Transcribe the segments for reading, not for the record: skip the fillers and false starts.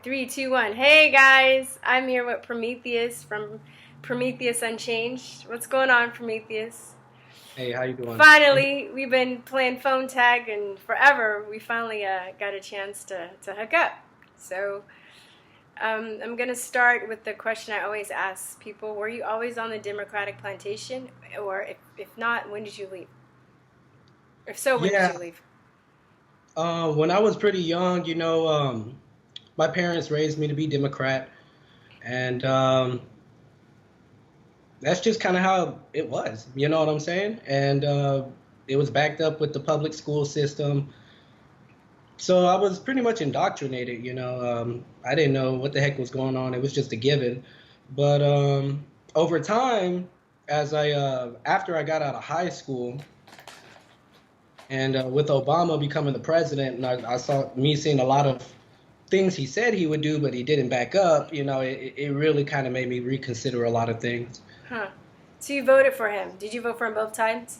Three, two, one. Hey guys, I'm here with Prometheus from Promethius Unchained. What's going on, Prometheus? Hey, how you doing? Finally, we've been playing phone tag and forever. We finally got a chance to hook up. So I'm gonna start with the question I always ask people: were you always on the Democratic plantation, or if not, when did you leave? If so, when did Yeah, you leave? when I was pretty young, my parents raised me to be Democrat, and that's just kind of how it was. You know what I'm saying? And it was backed up with the public school system, so I was pretty much indoctrinated. I didn't know what the heck was going on. It was just a given. But over time, as I after I got out of high school, and with Obama becoming the president, and I saw me seeing a lot of things he said he would do, but he didn't back up. It really kind of made me reconsider a lot of things. Huh. So you voted for him. Did you vote for him both times?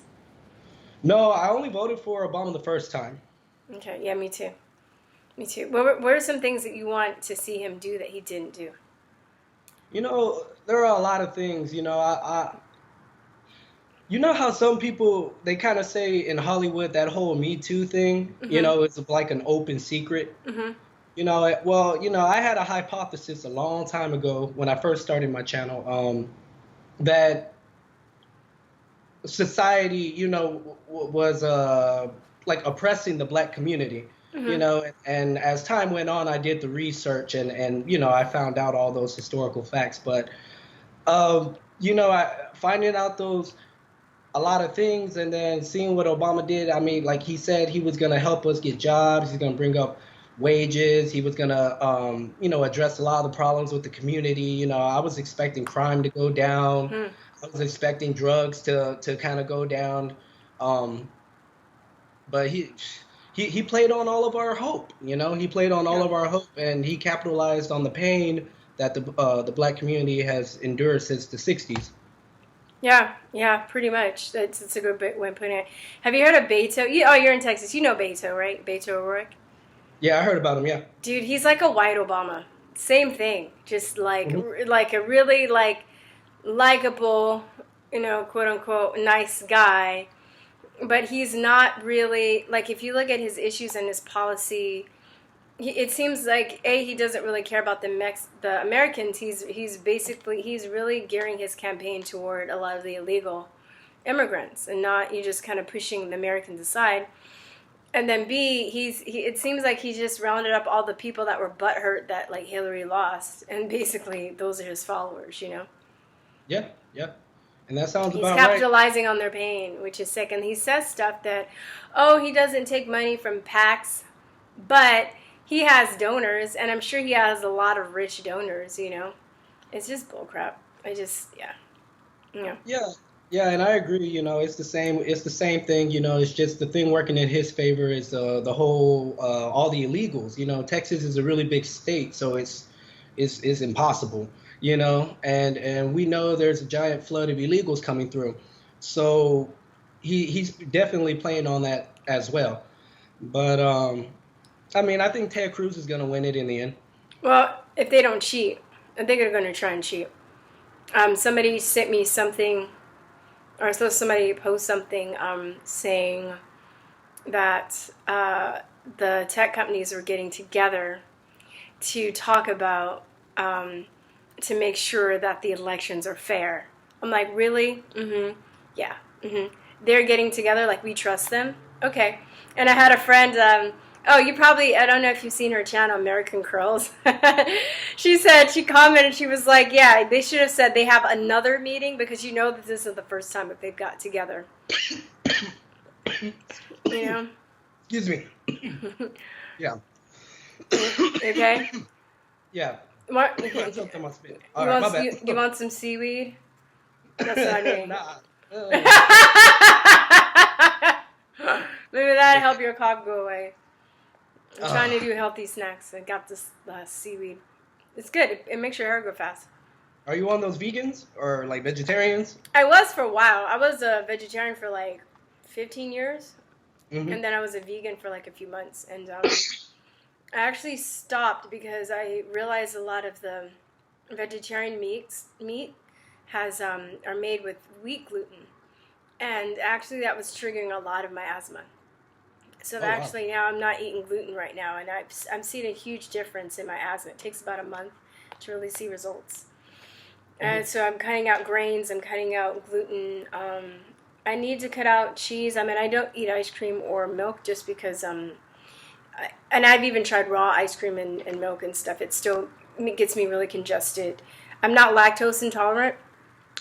No, I only voted for Obama the first time. Okay, yeah, me too. Me too. What are some things that you want to see him do that he didn't do? There are a lot of things. You know how some people they kind of say in Hollywood that whole Me Too thing. Mm-hmm. It's like an open secret. Mm-hmm. I had a hypothesis a long time ago when I first started my channel, that society, was like oppressing the black community, Mm-hmm. and as time went on, I did the research and I found out all those historical facts. But I finding out those a lot of things and then seeing what Obama did. I mean, like he said, he was going to help us get jobs. He's going to bring up wages. He was going to, address a lot of the problems with the community. I was expecting crime to go down. Mm-hmm. I was expecting drugs to kind of go down. Um, but he played on all of our hope. He played on all Yeah. of our hope, and he capitalized on the pain that the black community has endured since the '60s. Yeah, yeah, pretty much. That's a good way of putting it. Have you heard of Beto? You're in Texas. You know Beto, right? Beto O'Rourke. Yeah, I heard about him. Yeah. Dude, he's like a white Obama. Same thing. Just Hmm. like a really likable, quote unquote nice guy. But he's not really like if you look at his issues and his policy, it seems like he doesn't really care about the Americans. He's really gearing his campaign toward a lot of the illegal immigrants and not you just kind of pushing the Americans aside. And then it seems like he just rounded up all the people that were butthurt that like Hillary lost, and basically those are his followers. Yeah, yeah. And that sounds He's about right. capitalizing on their pain, which is sick. And he says stuff that, oh, he doesn't take money from PACs, but he has donors, and I'm sure he has a lot of rich donors. It's just bullcrap. Yeah. Yeah. Yeah, yeah, and I agree. It's the same thing. It's just the thing working in his favor is the whole all the illegals. Texas is a really big state, so it's impossible. And we know there's a giant flood of illegals coming through, so he's definitely playing on that as well. But I mean, I think Ted Cruz is gonna win it in the end. Well, if they don't cheat, I think they're going to try and cheat. Somebody sent me something, or I saw somebody post something saying that the tech companies were getting together to talk about to make sure that the elections are fair. I'm like, really? Mm-hmm. Yeah. Mm-hmm. They're getting together like we trust them. Okay. And I had a friend. Oh, I don't know if you've seen her channel, American Curls. She commented, she was like, yeah, they should have said they have another meeting because that this is the first time that they've got together. You know? Excuse me. Yeah. Okay? Yeah. What? I choked on my spit. All right, my bad. You want some seaweed? That's not me. Nah. Maybe that'll help your cough go away. I'm trying to Uh, do healthy snacks. I got this seaweed. It's good. It makes your hair go fast. are you on those vegans or like vegetarians? I was for a while. I was a vegetarian for like 15 years, Hmm. and then I was a vegan for like a few months. And I actually stopped because I realized a lot of the vegetarian meat has are made with wheat gluten, and actually that was triggering a lot of my asthma. So Oh wow. actually now I'm not eating gluten right now, and I'm seeing a huge difference in my asthma. It takes about a month to really see results. Hmm. And so I'm cutting out grains. I'm cutting out gluten. I need to cut out cheese. I mean, I don't eat ice cream or milk just because and I've even tried raw ice cream and milk and stuff. It still gets me really congested. I'm not lactose intolerant,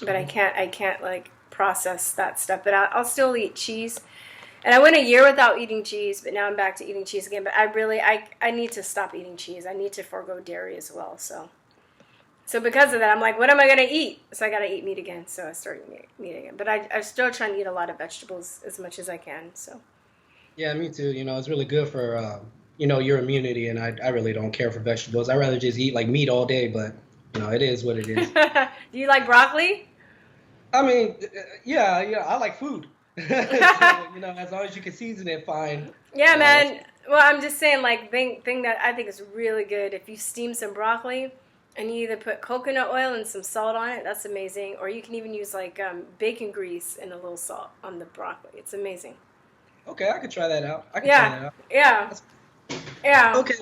but Hmm. I can't like process that stuff. But I'll still eat cheese. And I went a year without eating cheese, but now I'm back to eating cheese again. But I need to stop eating cheese. I need to forego dairy as well. So because of that, I'm like, what am I gonna eat? So I gotta eat meat again. So I started meat again. But I'm still trying to eat a lot of vegetables as much as I can. So. Yeah, me too. It's really good for your immunity, and I really don't care for vegetables. I rather just eat like meat all day, but it is what it is. Do you like broccoli? I mean, yeah, I like food. So, as long as you can season it fine. Yeah, That's man. Well, I'm just saying, like, thing that I think is really good. If you steam some broccoli, and you either put coconut oil and some salt on it, that's amazing. Or you can even use like bacon grease and a little salt on the broccoli. It's amazing. okay. I could try that out. I could try Yeah, that out. yeah, That's, yeah, okay.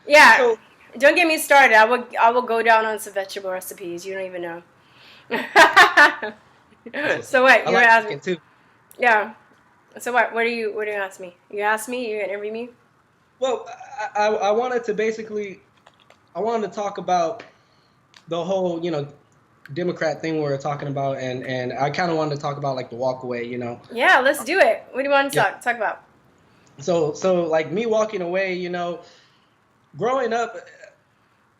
yeah. So, Don't get me started. I will go down on some vegetable recipes. You don't even know. that's what's So up. what I you're like asking? chicken too. Yeah. So what do you ask me? You ask me. You're gonna interview me. Well, I wanted to basically I wanted to talk about the whole Democrat thing we were talking about, and I kind of wanted to talk about like the walk away. Yeah, let's do it. What do you want to Yeah. talk about? So like me walking away, growing up,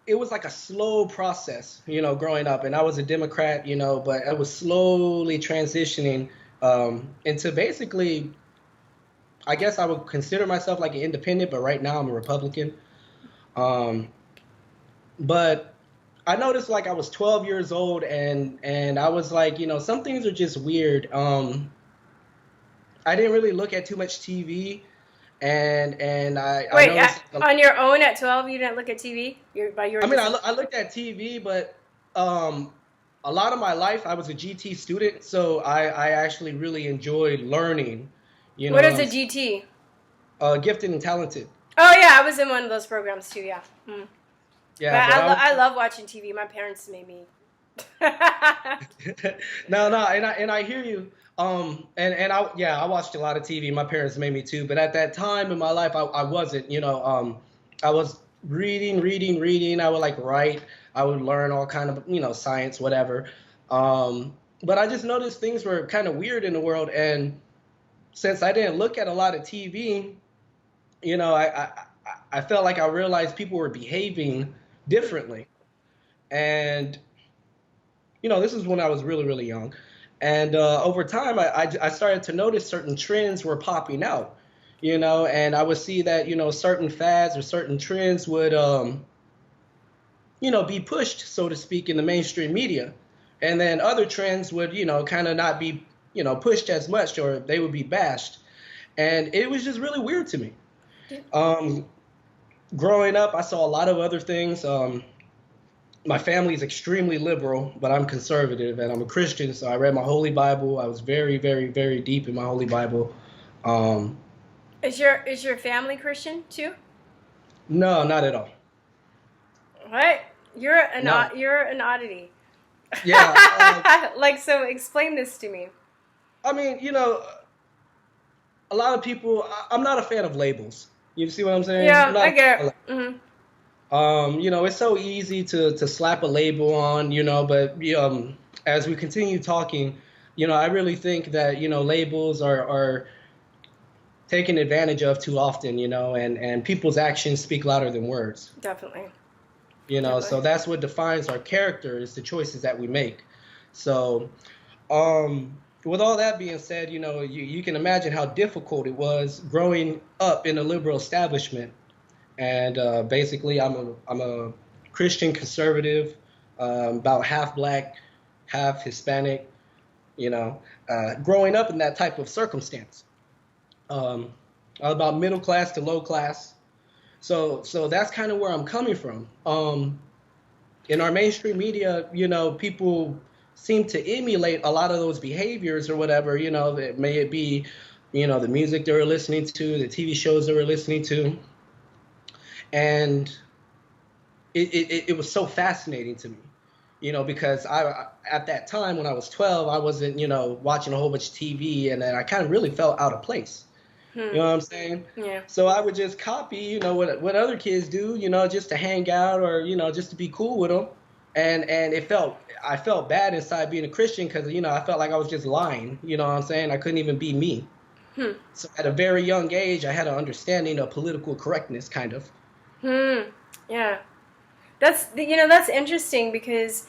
it was like a slow process, growing up, and I was a Democrat, but I was slowly transitioning into basically, I guess I would consider myself like an independent, but right now I'm a Republican. Um, but I noticed like I was 12 years old, and I was like, some things are just weird. I didn't really look at too much TV, and I Wait, noticed on your own at 12, you didn't look at TV? You were I mean, just. I looked at TV, but um, a lot of my life I was a GT student, so I actually really enjoyed learning. You know What what is I'm a saying? GT? Gifted and talented. Oh yeah, I was in one of those programs too. Yeah. Hmm. But Yeah, but I was I love watching TV. My parents made me. no, and I hear you. And I watched a lot of TV. My parents made me too, but at that time in my life, I wasn't. I was reading. I would like write. I would learn all kind of science, whatever. But I just noticed things were kind of weird in the world, and since I didn't look at a lot of TV, I felt like I realized people were behaving differently, and this is when I was really, really young. And over time, I started to notice certain trends were popping out, and I would see that, certain fads or certain trends would, be pushed, so to speak, in the mainstream media. And then other trends would, kind of not be, pushed as much, or they would be bashed. And it was just really weird to me. Um, Growing up, I saw a lot of other things. My family is extremely liberal, but I'm conservative and I'm a Christian, so I read my Holy Bible. I was very, very, very deep in my Holy Bible. Um, Is your family Christian too? no, not at all. What? No. You're an oddity. Yeah. Like, so explain this to me. I mean, a lot of people. I'm not a fan of labels. You see what I'm saying? I'm Yeah, not I a fan get of it. Hmm. It's so easy to slap a label on, but as we continue talking, I really think that labels are taken advantage of too often, and people's actions speak louder than words, Definitely, so definitely. that's what defines our character is the choices that we make. So, with all that being said, you can imagine how difficult it was growing up in a liberal establishment. And basically, I'm a Christian conservative, about half black, half Hispanic. Growing up in that type of circumstance, um, I was about middle class to low class. So that's kind of where I'm coming from. In our mainstream media, people seem to emulate a lot of those behaviors or whatever. It be, the music they were listening to, the TV shows they were listening to, and it was so fascinating to me, because at that time when I was 12, I wasn't, watching a whole bunch of TV, and then I kind of really felt out of place. You know what I'm saying? Yeah. So I would just copy, what other kids do, just to hang out or, just to be cool with them. And I felt bad inside being a Christian because, I felt like I was just lying. You know what I'm saying? I couldn't even be me. So at a very young age, I had an understanding of political correctness, kind of. Yeah. That's interesting because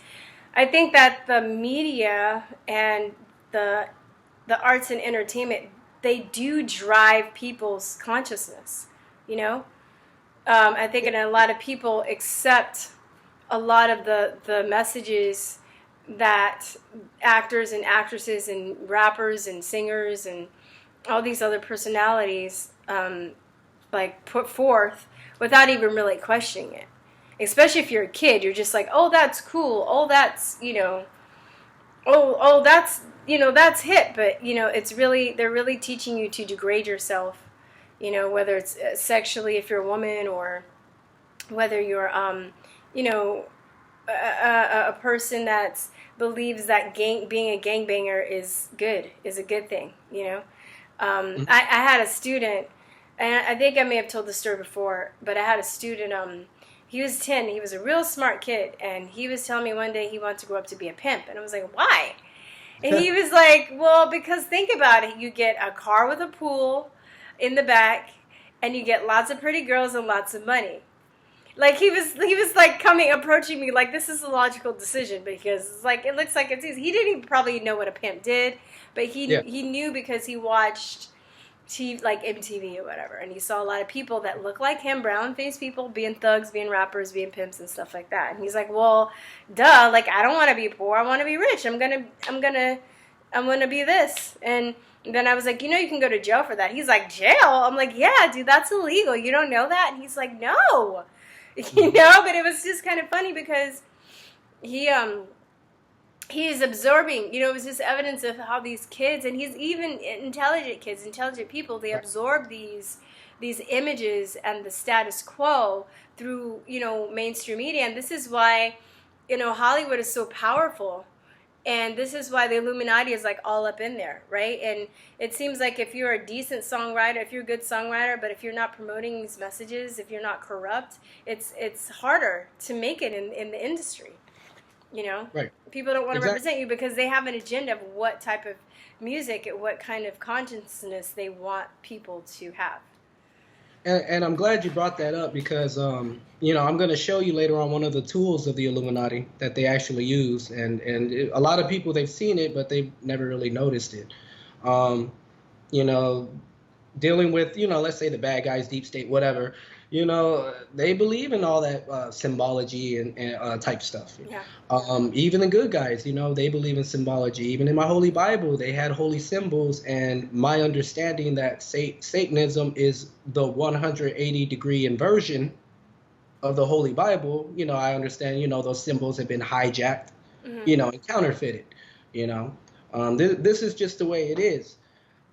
I think that the media and the arts and entertainment, they do drive people's consciousness, I think a lot of people accept a lot of the messages that actors and actresses and rappers and singers and all these other personalities put forth without even really questioning it. Especially if you're a kid, you're just like, oh, that's cool. Oh, that's, that's hip. But, they're really teaching you to degrade yourself, whether it's sexually if you're a woman or whether you're, a person that believes that being a gangbanger is a good thing, I had a student, and I think I may have told the story before, but I had a student, he was 10. He was a real smart kid. And he was telling me one day he wanted to grow up to be a pimp. And I was like, why? And he was like, well, because think about it. You get a car with a pool in the back. And you get lots of pretty girls and lots of money. Like, he was like approaching me like this is a logical decision. Because it's like, it looks like it's easy. He didn't even probably know what a pimp did. But he knew because he watched like MTV or whatever, and he saw a lot of people that look like him, brown-faced people, being thugs, being rappers, being pimps, and stuff like that. And he's like, "Well, duh! Like I don't want to be poor. I want to be rich. I'm gonna be this." And then I was like, you can go to jail for that. He's like, jail? I'm like, yeah, dude, that's illegal. You don't know that? And he's like, no, But it was just kind of funny because he's absorbing, it was just evidence of how these kids, and he's even intelligent people, they absorb these images and the status quo through, mainstream media. And this is why, Hollywood is so powerful. And this is why the Illuminati is like all up in there, right? And it seems like if you're a decent songwriter, if you're a good songwriter, but if you're not promoting these messages, if you're not corrupt, it's harder to make it in the industry. Right. People don't want to represent you because they have an agenda of what type of music and what kind of consciousness they want people to have. And I'm glad you brought that up because, I'm going to show you later on one of the tools of the Illuminati that they actually use. And a lot of people, they've seen it, but they've never really noticed it. Dealing with, let's say the bad guys, deep state, whatever, they believe in all that symbology and type stuff. Yeah. Even the good guys, they believe in symbology. Even in my Holy Bible, they had holy symbols. And my understanding that Satanism is the 180-degree inversion of the Holy Bible, I understand, those symbols have been hijacked, and counterfeited, This is just the way it is.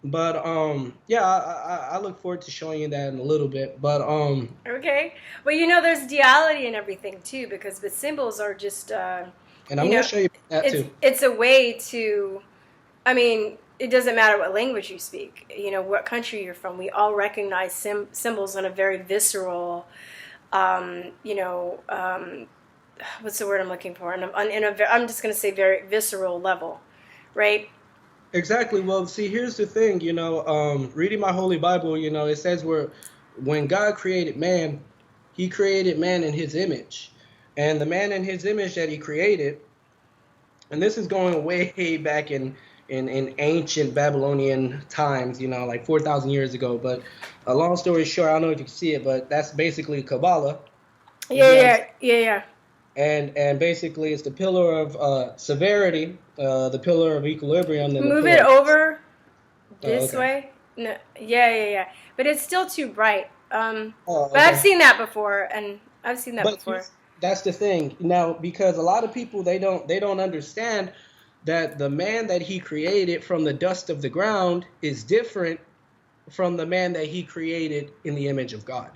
But I look forward to showing you that in a little bit. But okay, well, there's duality in everything too, because the symbols are just and I'm going to show you that too. It's a way to, it doesn't matter what language you speak, what country you're from. We all recognize symbols on a very visceral, what's the word I'm looking for? I'm just going to say very visceral level, right? Exactly. Well, see, here's the thing, reading my Holy Bible, it says when God created man, he created man in his image. And the man in his image that he created, and this is going way back in ancient Babylonian times, like 4,000 years ago. But a long story short, I don't know if you can see it, but that's basically Kabbalah. Yeah. And basically it's the pillar of severity, the pillar of equilibrium. Move it over this way. No, yeah. But it's still too bright. Oh, But I've okay. seen that before, and I've seen that But before. that's the thing now, because a lot of people they don't understand that the man that he created from the dust of the ground is different from the man that he created in the image of God.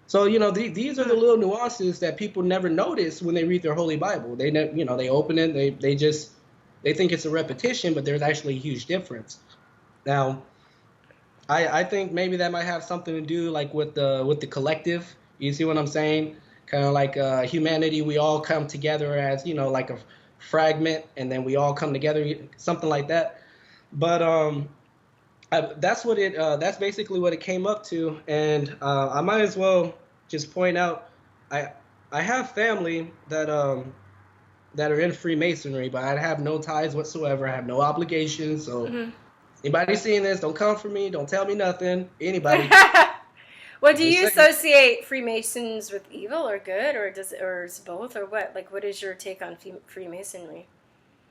So these are the Hmm. little nuances that people never notice when they read their Holy Bible. They open it, they think it's a repetition, but there's actually a huge difference. Now, I think maybe that might have something to do like with the collective. You see what I'm saying? Kind of like humanity, we all come together as like a fragment, and then we all come together, something like that. But that's basically what it came up to, and I might as well just point out I I have family that are in Freemasonry, but I have no ties whatsoever. I have no obligations. So Hmm. anybody seeing this, don't come for me. Don't tell me nothing. Anybody, Well, do just you saying. associate Freemasons with evil or good, or or is both, or what? Like, what is your take on Freemasonry?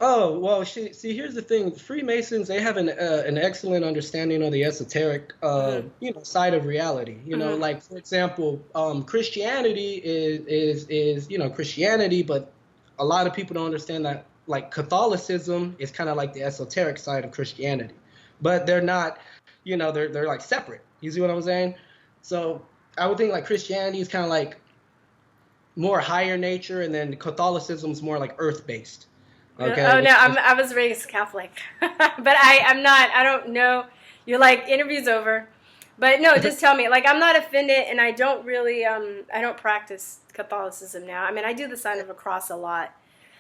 Oh, well, see, here's the thing. Freemasons, they have an excellent understanding of the esoteric, Hmm. side of reality. Hmm. Like for example, Christianity is Christianity, but a lot of people don't understand that like Catholicism is kind of like the esoteric side of Christianity, but they're not, they're like separate. You see what I'm saying? So I would think like Christianity is kind of like more higher nature, and then Catholicism is more like earth based. Okay, Oh no, I was raised Catholic, but I'm not. I don't know. You're like interview's over, but no, just tell me. Like I'm not offended, and I don't really I don't practice Catholicism now. I mean, I do the sign of a cross a lot,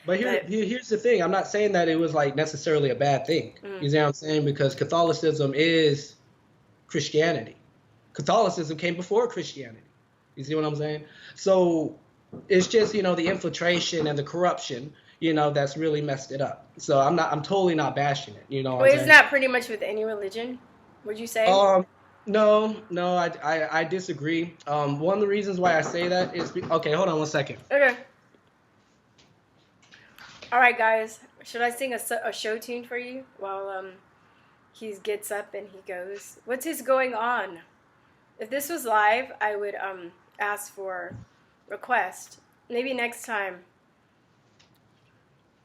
But but here's the thing. I'm not saying that it was like necessarily a bad thing. mm, You see what I'm saying? Because Catholicism is Christianity. Catholicism came before Christianity. You see what I'm saying? So it's just, the infiltration and the corruption, that's really messed it up. So I'm totally not bashing it. You know what I'm well, isn't saying? that pretty much with any religion? Would you say? Um, no, no, I disagree. One of the reasons why I say that is, okay, hold on one second. Okay. All right, guys. Should I sing a show tune for you while he gets up and he goes? What's his going on? If this was live, I would ask for request. Maybe next time.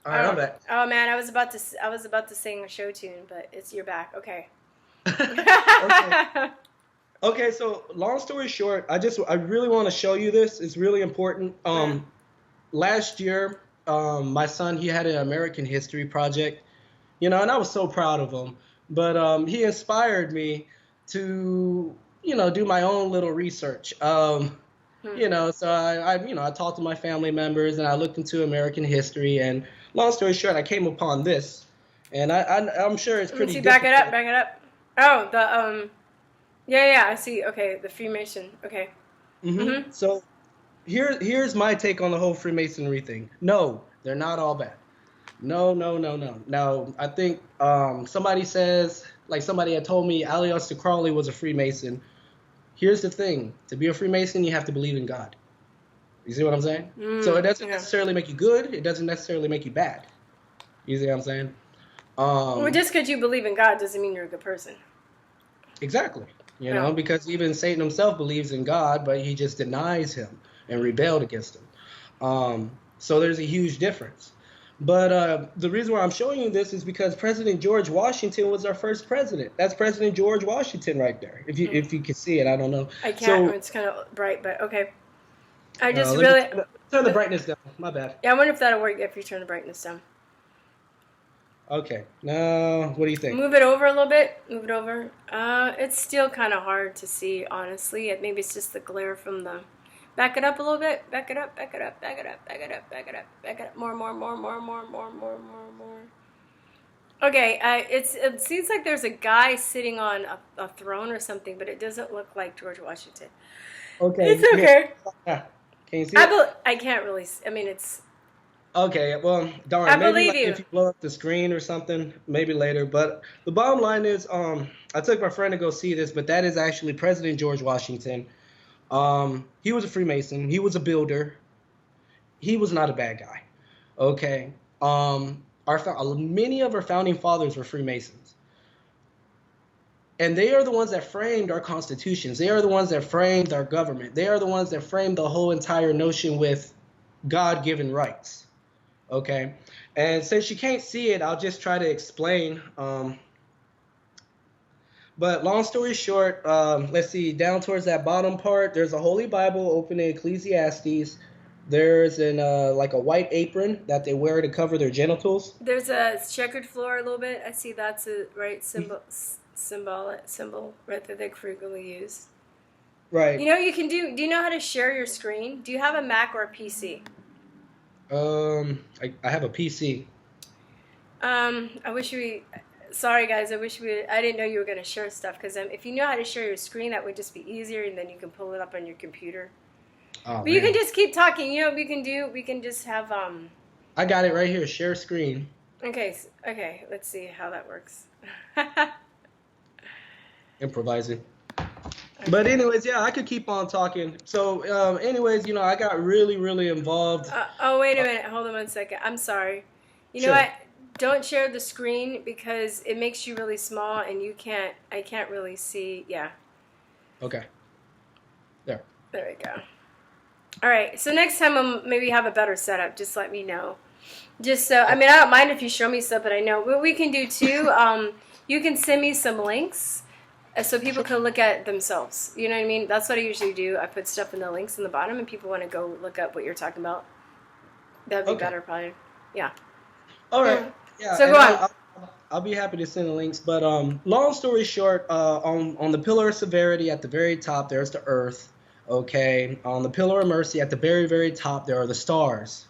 All I right, I'm don't. back. Oh man, I was about to sing a show tune, but it's you're back. Okay. Okay. Okay, so long story short, I really want to show you this. It's really important. Yeah. Last year, my son, he had an American history project, and I was so proud of him. But he inspired me to, do my own little research. Hmm. So I talked to my family members, and I looked into American history. And long story short, I came upon this, and I'm sure it's Let me pretty see. Back it up. difficult. Back it up. Oh, the Yeah, yeah. I see. Okay, the Freemason. Okay. Mhm. So here's my take on the whole Freemasonry thing. No, they're not all bad. No, no, no, no. Now I think somebody had told me Aleister Crowley was a Freemason. Here's the thing: to be a Freemason, you have to believe in God. You see what I'm saying? So it doesn't Yeah. necessarily make you good. It doesn't necessarily make you bad. You see what I'm saying? Well, Um, just because you believe in God doesn't mean you're a good person. exactly. No. Because even Satan himself believes in God, but he just denies him and rebelled against him. So there's a huge difference. But the reason why I'm showing you this is because President George Washington was our first president. That's President George Washington right there. If you can see it, I don't know. I can't. So It's kind of bright, but okay. I just let me really. turn the brightness down. My bad. Yeah, I wonder if that'll work if you turn the brightness down. Okay. Now, what do you think? Move it over a little bit. Move it over. It's still kind of hard to see, honestly. Maybe it's just the glare from the. Back it up a little bit. Back it up. Back it up. Back it up. Back it up. Back it up. Back it up. More. More. More. More. More. More. More. More. More. Okay. It seems like there's a guy sitting on a throne or something, but it doesn't look like George Washington. Okay. It's okay. Yeah. Can you see it? I can't really. I mean, it's. Okay, well, I darn, maybe believe like you. if you blow up the screen or something, maybe later. But the bottom line is, I took my friend to go see this, but that is actually President George Washington. He was a Freemason. He was a builder. He was not a bad guy. Okay. Many of our founding fathers were Freemasons, And they are the ones that framed our constitutions. They are the ones that framed our government. They are the ones that framed the whole entire notion with God-given rights. Okay? And since you can't see it, I'll just try to explain. But long story short, let's see, down towards that bottom part, there's a Holy Bible open in Ecclesiastes. There's like a white apron that they wear to cover their genitals. There's a checkered floor a little bit. I see that's a right symbol right that they frequently use. Right. You know what you can do? Do you know how to share your screen? Do you have a Mac or a PC? I have a PC. Sorry guys, I didn't know you were going to share stuff, because if you know how to share your screen, that would just be easier, and then you can pull it up on your computer. Oh, but man. You can just keep talking. You know what we can do? We can just have I got it right here. Share screen. Okay. Let's see how that works. Improvising. Okay. But anyways, yeah, I could keep on talking. So, anyways, I got really, really involved. Wait a minute. Hold on 1 second. I'm sorry. You know Sure. what? Don't share the screen, because it makes you really small, and I can't really see. Yeah. Okay. There we go. All right. So next time I'll maybe have a better setup. Just let me know. Just so, I don't mind if you show me stuff, but I know what we can do too. You can send me some links so people can look at themselves. You know what I mean? That's what I usually do. I put stuff in the links in the bottom, and people want to go look up what you're talking about. That'd be better, probably. Yeah. All right. Yeah. So go on. I'll be happy to send the links. But long story short, on the pillar of severity at the very top, there's the earth. Okay. On the pillar of mercy at the very, very top, there are the stars.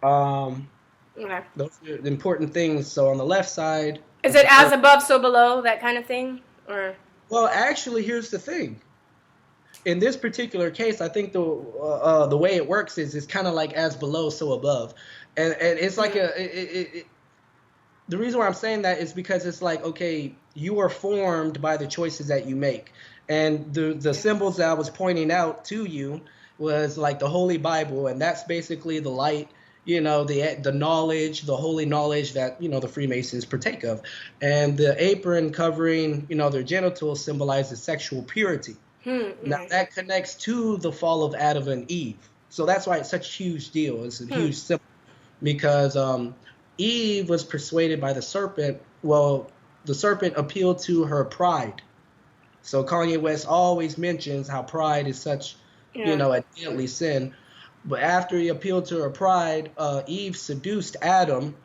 Okay. Those are the important things. So on the left side. Is it as above, so below, that kind of thing? Or? Well, actually, here's the thing. In this particular case, I think the way it works is it's kind of like as below, so above. And it's like the reason why I'm saying that is because it's like, okay, you are formed by the choices that you make. And the symbols that I was pointing out to you was like the Holy Bible, and that's basically the light, the knowledge, the holy knowledge that, the Freemasons partake of. And the apron covering, their genitals symbolizes sexual purity. Now that connects to the fall of Adam and Eve. So that's why it's such a huge deal. It's a huge symbol. Because Eve was persuaded by the serpent. Well, the serpent appealed to her pride. So Kanye West always mentions how pride is such, a deadly sin. But after he appealed to her pride, Eve seduced Adam,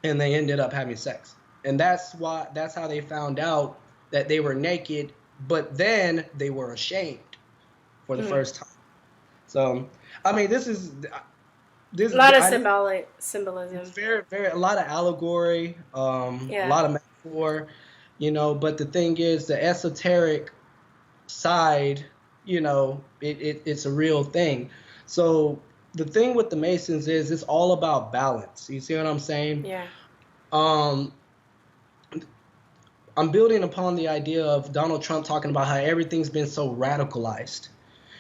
and they ended up having sex. And that's how they found out that they were naked, but then they were ashamed for the first time. So, this is... a lot of symbolism. It's a lot of allegory, a lot of metaphor, but the thing is, the esoteric side, it's a real thing. So the thing with the Masons is it's all about balance. You see what I'm saying? Yeah. I'm building upon the idea of Donald Trump talking about how everything's been so radicalized.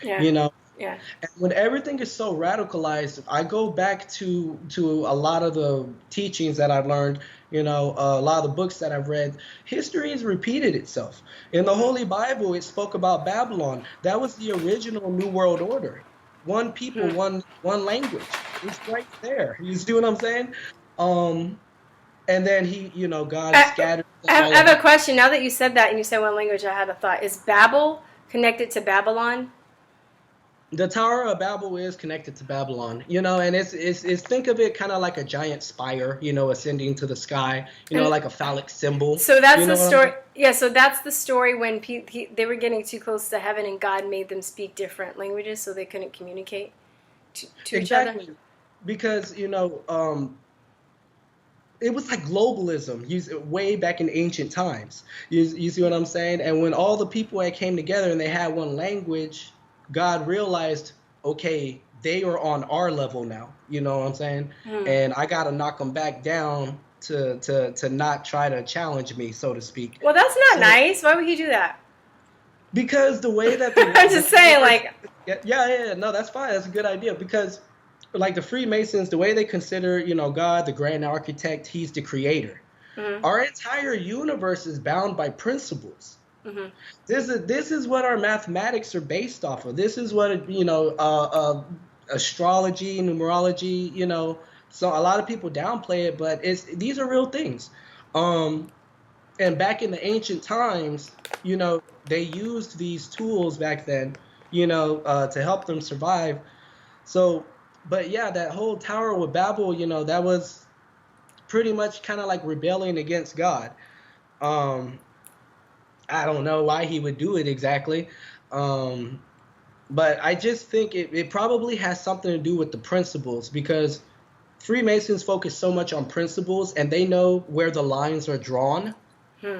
Yeah. Yeah. And when everything is so radicalized, I go back to a lot of the teachings that I've learned, a lot of the books that I've read. History has repeated itself. In the Holy Bible, it spoke about Babylon. That was the original New World Order. One people, one language. It's right there. You see what I'm saying? And then God scattered. I have a question. Now that you said that and you said one language, I had a thought. Is Babel connected to Babylon? The Tower of Babel is connected to Babylon, and it's think of it kind of like a giant spire, ascending to the sky, like a phallic symbol. So that's the story. Yeah, so that's the story when they were getting too close to heaven, and God made them speak different languages, so they couldn't communicate to each other. Exactly, because it was like globalism, way back in ancient times. You see what I'm saying? And when all the people came together and they had one language, God realized, okay, they are on our level now. You know what I'm saying? And I got to knock them back down to not try to challenge me, so to speak. Well, that's not nice. Why would he do that? Because the way that I'm just saying, no, that's fine. That's a good idea. Because like the Freemasons, the way they consider, God, the grand architect, he's the creator. Mm-hmm. Our entire universe is bound by principles. Mm-hmm. This is what our mathematics are based off of. This is what astrology, numerology. So a lot of people downplay it, but these are real things. And back in the ancient times, they used these tools back then, to help them survive. So, but yeah, that whole Tower of Babel, that was pretty much kind of like rebelling against God. Um, I don't know why he would do it exactly. Um, but I just think it probably has something to do with the principles, because Freemasons focus so much on principles and they know where the lines are drawn,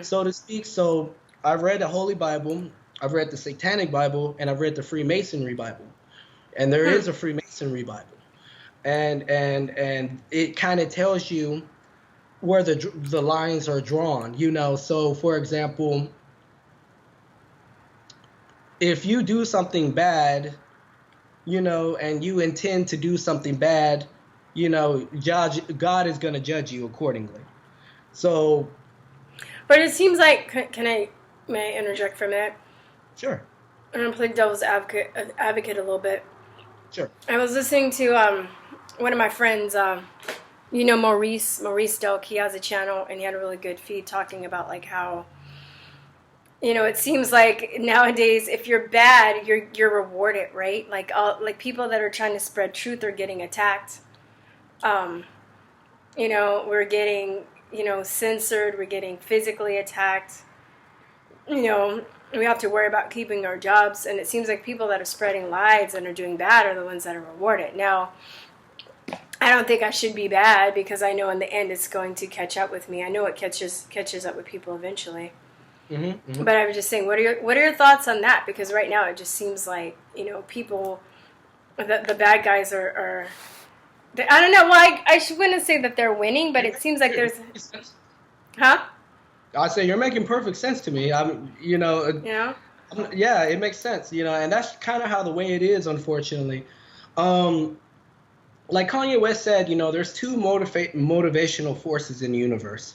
so to speak. So I've read the Holy Bible, I've read the Satanic Bible, and I've read the Freemasonry Bible. And there is a Freemasonry Bible. And it kind of tells you where the lines are drawn, So for example, if you do something bad, and you intend to do something bad, God is going to judge you accordingly. So, but it seems like, may I interject for a minute? Sure. I'm going to play devil's advocate a little bit. Sure. I was listening to one of my friends, Maurice Delk. He has a channel, and he had a really good feed talking about like how, it seems like nowadays if you're bad, you're rewarded, right? Like people that are trying to spread truth are getting attacked. We're getting censored. We're getting physically attacked. We have to worry about keeping our jobs, and it seems like people that are spreading lies and are doing bad are the ones that are rewarded. Now, I don't think I should be bad, because I know in the end it's going to catch up with me. I know it catches up with people eventually. Mm-hmm, mm-hmm. But I was just saying, what are your thoughts on that? Because right now it just seems like people, the bad guys are I don't know. Well, I wouldn't say that they're winning, but it seems like there's, huh? I say you're making perfect sense to me. Yeah, it makes sense. And that's kind of how the way it is, unfortunately. Like Kanye West said, there's two motivational forces in the universe.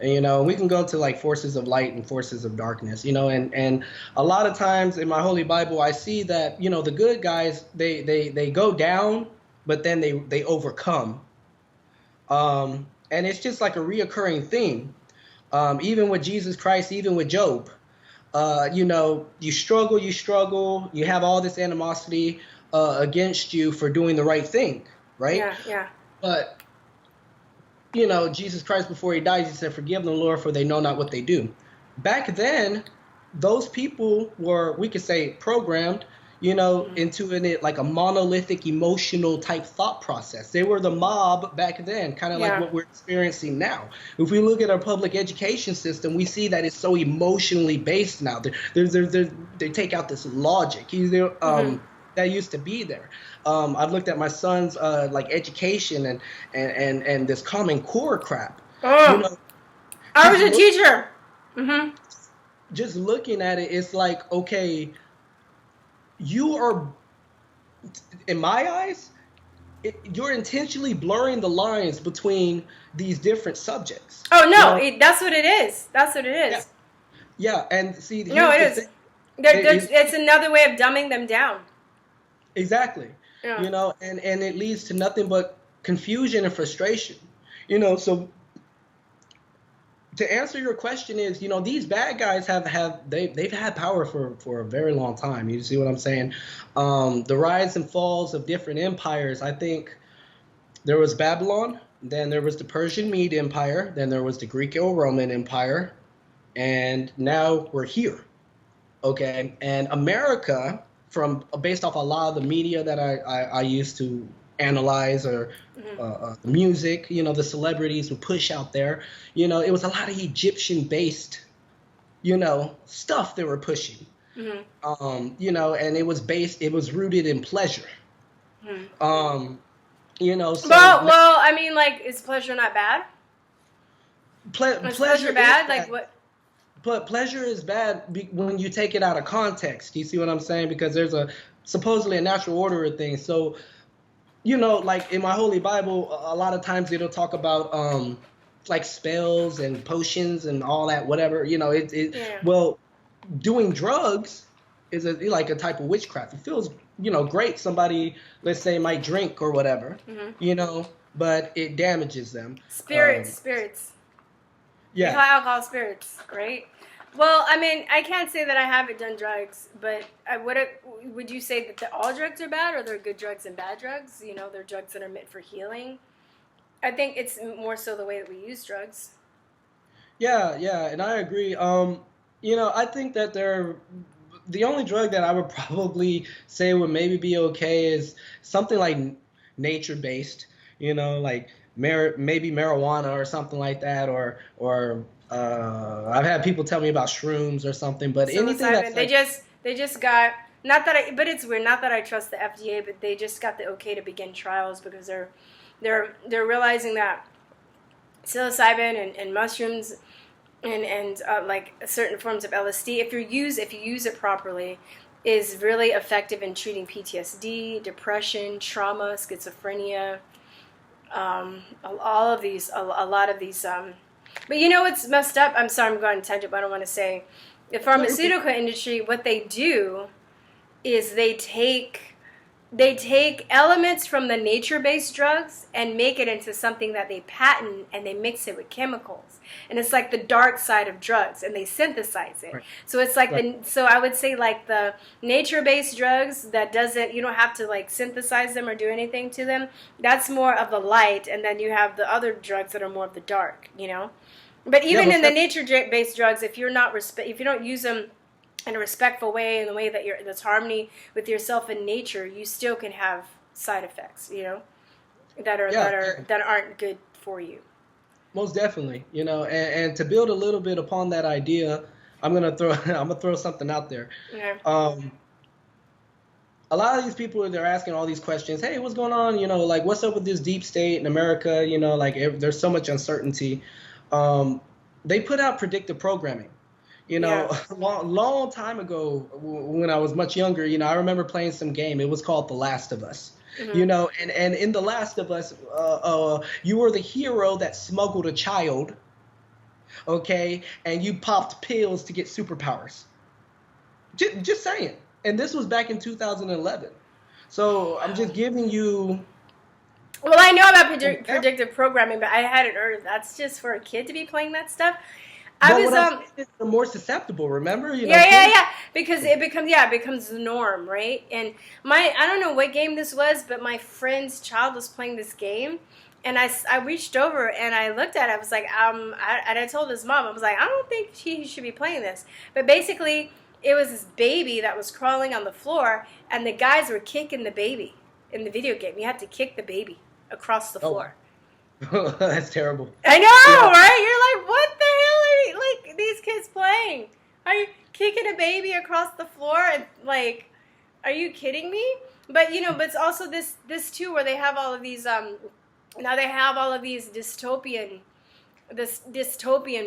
And, we can go to like forces of light and forces of darkness, and a lot of times in my Holy Bible, I see that, the good guys, they go down, but then they overcome. And it's just like a reoccurring theme. Even with Jesus Christ, even with Job, you struggle, you have all this animosity against you for doing the right thing, right? Yeah. But, Jesus Christ, before he dies, he said, "Forgive them, Lord, for they know not what they do." Back then, those people were, we could say, programmed, into like a monolithic emotional type thought process. They were the mob back then, kind of like what we're experiencing now. If we look at our public education system, we see that it's so emotionally based now. They take out this logic. That used to be there. I've looked at my son's like education and this Common Core crap. Oh, I was a teacher. Mm-hmm. Just looking at it, it's like, okay, you are, in my eyes, you're intentionally blurring the lines between these different subjects. Oh, no, that's what it is. That's what it is. Yeah, and see, no, it is. It's another way of dumbing them down. Exactly. Yeah. And it leads to nothing but confusion and frustration. So to answer your question is, these bad guys they've had power for a very long time. You see what I'm saying? The rise and falls of different empires. I think there was Babylon, then there was the Persian Mede Empire, then there was the Greco-Roman Empire, and now we're here. Okay, and America, based off a lot of the media that I used to analyze, or music, the celebrities would push out there, it was a lot of Egyptian-based, stuff they were pushing, and it was rooted in pleasure, So well, I mean, like, is pleasure not bad? Pleasure bad? Like what? But pleasure is bad when you take it out of context. Do you see what I'm saying? Because there's supposedly a natural order of things. So, like in my Holy Bible, a lot of times it'll talk about like spells and potions and all that, whatever. Yeah. Well, doing drugs is like a type of witchcraft. It feels, great. Somebody, let's say, might drink or whatever, but it damages them. Spirits. They call Yeah. alcohol spirits, right? Well, I mean, I can't say that I haven't done drugs, but would you say that all drugs are bad, or there are good drugs and bad drugs? There are drugs that are meant for healing. I think it's more so the way that we use drugs. Yeah, yeah, and I agree. I think that the only drug that I would probably say would maybe be okay is something like nature based, like maybe marijuana or something like that, or I've had people tell me about shrooms or something, but anything that's Psilocybin. like, They just got, not that I, but it's weird. Not that I trust the FDA, but they just got the okay to begin trials because they're realizing that psilocybin and mushrooms and like certain forms of LSD, if you use it properly, is really effective in treating PTSD, depression, trauma, schizophrenia, all of these, a lot of these. But what's messed up? I'm sorry, I'm going on a tangent, but I don't want to say. The pharmaceutical industry, what they do is they take elements from the nature-based drugs and make it into something that they patent, and they mix it with chemicals. And it's like the dark side of drugs, and they synthesize it. Right. So it's like so I would say like the nature-based drugs that you don't have to like synthesize them or do anything to them. That's more of the light, and then you have the other drugs that are more of the dark, But even in the nature-based drugs, if you don't use them in a respectful way, in the way that that's harmony with yourself and nature, you still can have side effects, that aren't good for you. Most definitely, and to build a little bit upon that idea, I'm gonna throw something out there. Okay. A lot of these people, they're asking all these questions. Hey, what's going on? Like, what's up with this deep state in America? Like, there's so much uncertainty. They put out predictive programming. Long time ago, when I was much younger, I remember playing some game. It was called The Last of Us. And in The Last of Us, you were the hero that smuggled a child, okay, and you popped pills to get superpowers. Just saying. And this was back in 2011. So I'm just giving you. Well, I know about predictive programming, but I hadn't heard that's just for a kid to be playing that stuff. They're more susceptible, remember? Yeah. Because it becomes the norm, right? And I don't know what game this was, but my friend's child was playing this game, and I reached over and I looked at it. I was like, and I told his mom, I was like, I don't think he should be playing this. But basically, it was this baby that was crawling on the floor, and the guys were kicking the baby in the video game. You had to kick the baby across the floor. That's terrible. I know, right? You're like, what the hell are these kids playing? Are you kicking a baby across the floor? And like, are you kidding me? But but it's also this too, where they have all of these now they have all of these dystopian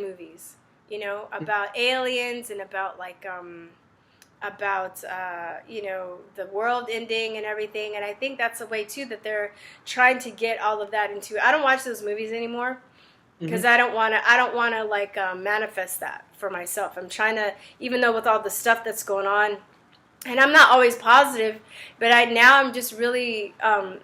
movies, about aliens and about like the world ending and everything. And I think that's a way too that they're trying to get all of that into. I don't watch those movies anymore because I don't want to like manifest that for myself. I'm trying to, even though with all the stuff that's going on, and I'm not always positive, but I'm just really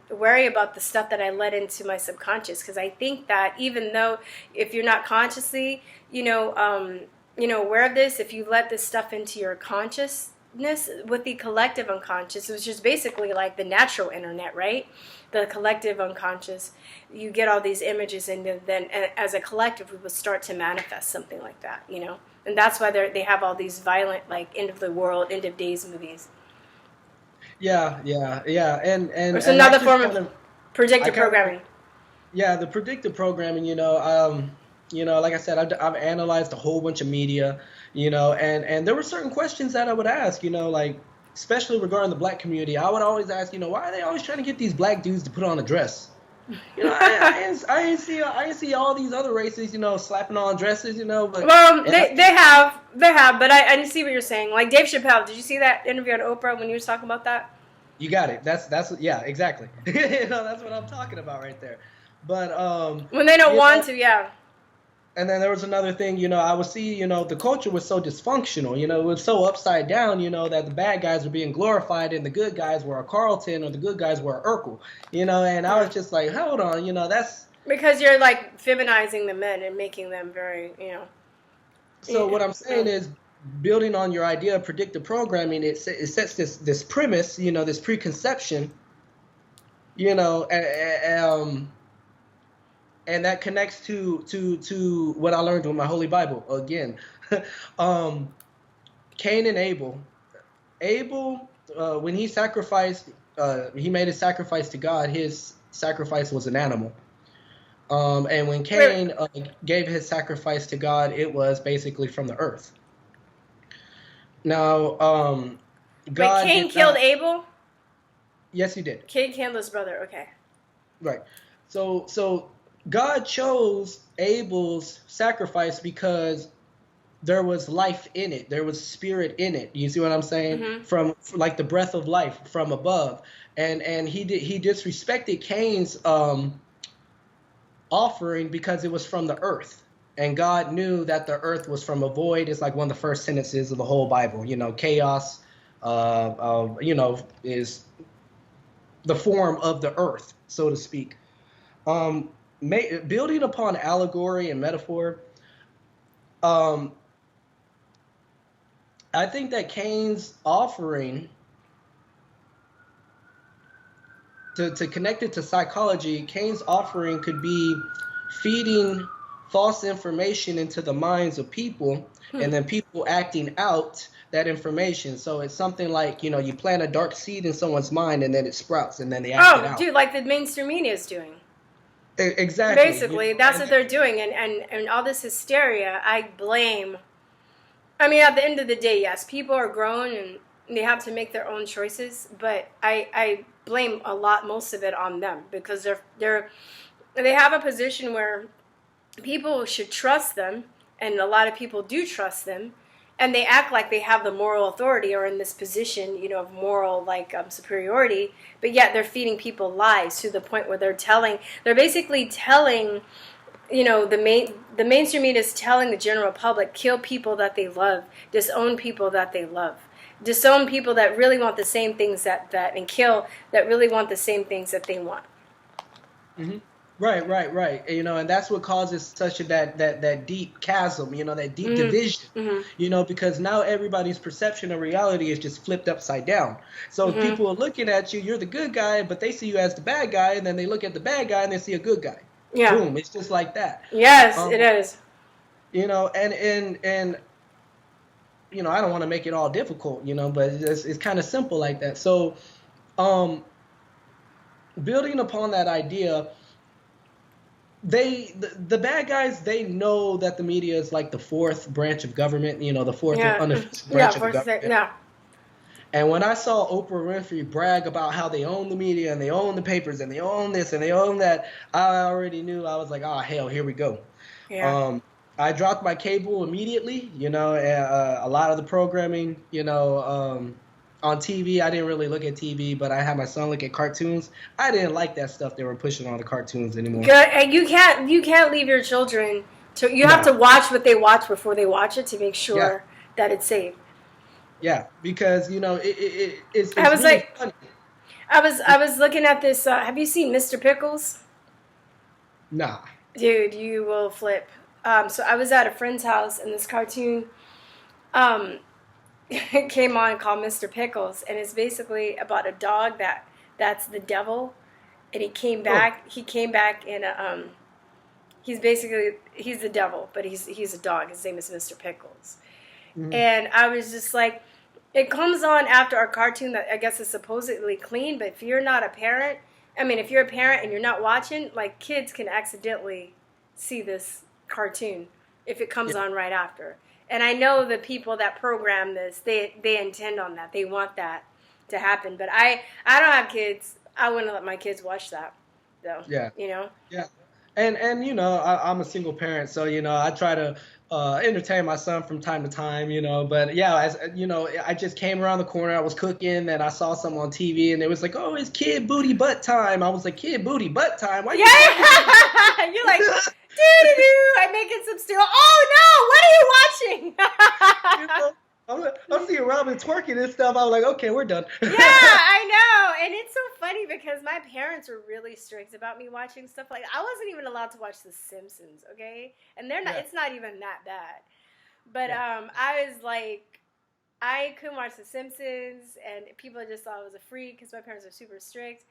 wary about the stuff that I let into my subconscious, because I think that even though if you're not consciously aware of this, if you let this stuff into your consciousness with the collective unconscious, which is basically like the natural internet, right? The collective unconscious, you get all these images, and then as a collective, we would start to manifest something like that, And that's why they have all these violent, like, end of the world, end of days movies. Yeah. And it's another form of predictive programming. Yeah, the predictive programming, like I said, I've analyzed a whole bunch of media, and there were certain questions that I would ask, like, especially regarding the black community. I would always ask, why are they always trying to get these black dudes to put on a dress? I ain't see all these other races, slapping on dresses, But, they have, but I see what you're saying. Like Dave Chappelle, did you see that interview on Oprah when you were talking about that? You got it. That's yeah, exactly. That's what I'm talking about right there. But when they don't want to, yeah. And then there was another thing, I would see, the culture was so dysfunctional, it was so upside down, that the bad guys were being glorified and the good guys were a Carlton or the good guys were a Urkel, and I was just like, hold on, that's... Because you're like feminizing the men and making them very, So what I'm saying is, building on your idea of predictive programming, it sets this premise, this preconception, and that connects to what I learned with my Holy Bible again. Cain and Abel. Abel, when he sacrificed, he made a sacrifice to God. His sacrifice was an animal. And when Cain gave his sacrifice to God, it was basically from the earth. Now, God. Wait, Cain killed Abel? Yes, he did. Cain killed his brother. Okay. Right. So God chose Abel's sacrifice because there was life in it. There was spirit in it. You see what I'm saying? Mm-hmm. From like the breath of life from above. And he disrespected Cain's offering because it was from the earth. And God knew that the earth was from a void. It's like one of the first sentences of the whole Bible. Chaos, is the form of the earth, so to speak. Building upon allegory and metaphor, I think that Cain's offering, to connect it to psychology, Cain's offering could be feeding false information into the minds of people, and then people acting out that information. So it's something like, you plant a dark seed in someone's mind and then it sprouts and then they act it out. Oh, dude, like the mainstream media is doing. Exactly. Basically, that's what they're doing. And all this hysteria, I blame. I mean, at the end of the day, yes, people are grown and they have to make their own choices. But I blame most of it on them, because they have a position where people should trust them, and a lot of people do trust them, and they act like they have the moral authority or in this position, of moral superiority, but yet they're feeding people lies to the point where they're basically telling, the mainstream media is telling the general public, kill people that they love, disown people that they love, disown people that really want the same things and kill that really want the same things that they want. Mm-hmm. Right. And that's what causes such that deep chasm, that deep division, because now everybody's perception of reality is just flipped upside down. So people are looking at you, you're the good guy, but they see you as the bad guy, and then they look at the bad guy and they see a good guy. Yeah. Boom, it's just like that. Yes, it is. And I don't want to make it all difficult, but it's kind of simple like that. So building upon that idea, the bad guys, they know that the media is like the fourth branch of government, the fourth unofficial branch of government. Yeah. And when I saw Oprah Winfrey brag about how they own the media and they own the papers and they own this and they own that, I already knew. I was like, oh, hell, here we go. Yeah. I dropped my cable immediately. A lot of the programming, on TV, I didn't really look at TV, but I had my son look at cartoons. I didn't like that stuff they were pushing on the cartoons anymore. Good. And you can't leave your children to. You have to watch what they watch before they watch it to make sure that it's safe. Yeah, because it's I was really funny. I was looking at this. Have you seen Mr. Pickles? Nah. Dude, you will flip. So I was at a friend's house and this cartoon came on called Mr. Pickles, and it's basically about a dog that's the devil, and he came back. He came back in a he's the devil, but he's a dog. His name is Mr. Pickles. Mm-hmm. And I was just like, it comes on after a cartoon that I guess is supposedly clean, but if you're not a parent, if you're a parent and you're not watching, like, kids can accidentally see this cartoon if it comes on right after. And I know the people that program this, they intend on that. They want that to happen. But I don't have kids. I wouldn't let my kids watch that, though. Yeah. Yeah. And I'm a single parent, so, I try to entertain my son from time to time, But, as I just came around the corner. I was cooking, and I saw something on TV, and it was like, oh, it's kid booty butt time. I was like, kid booty butt time? Why? Yeah. You're like, I'm making some stew. Oh no! What are you You watching? know, I'm seeing Robin twerking and stuff. I'm like, okay, we're done. Yeah, I know. And it's so funny because my parents were really strict about me watching stuff like I wasn't even allowed to watch The Simpsons, okay? And they're not Yeah, it's not even that bad. But yeah. I was like I couldn't watch The Simpsons and people just thought I was a freak because my parents are super strict.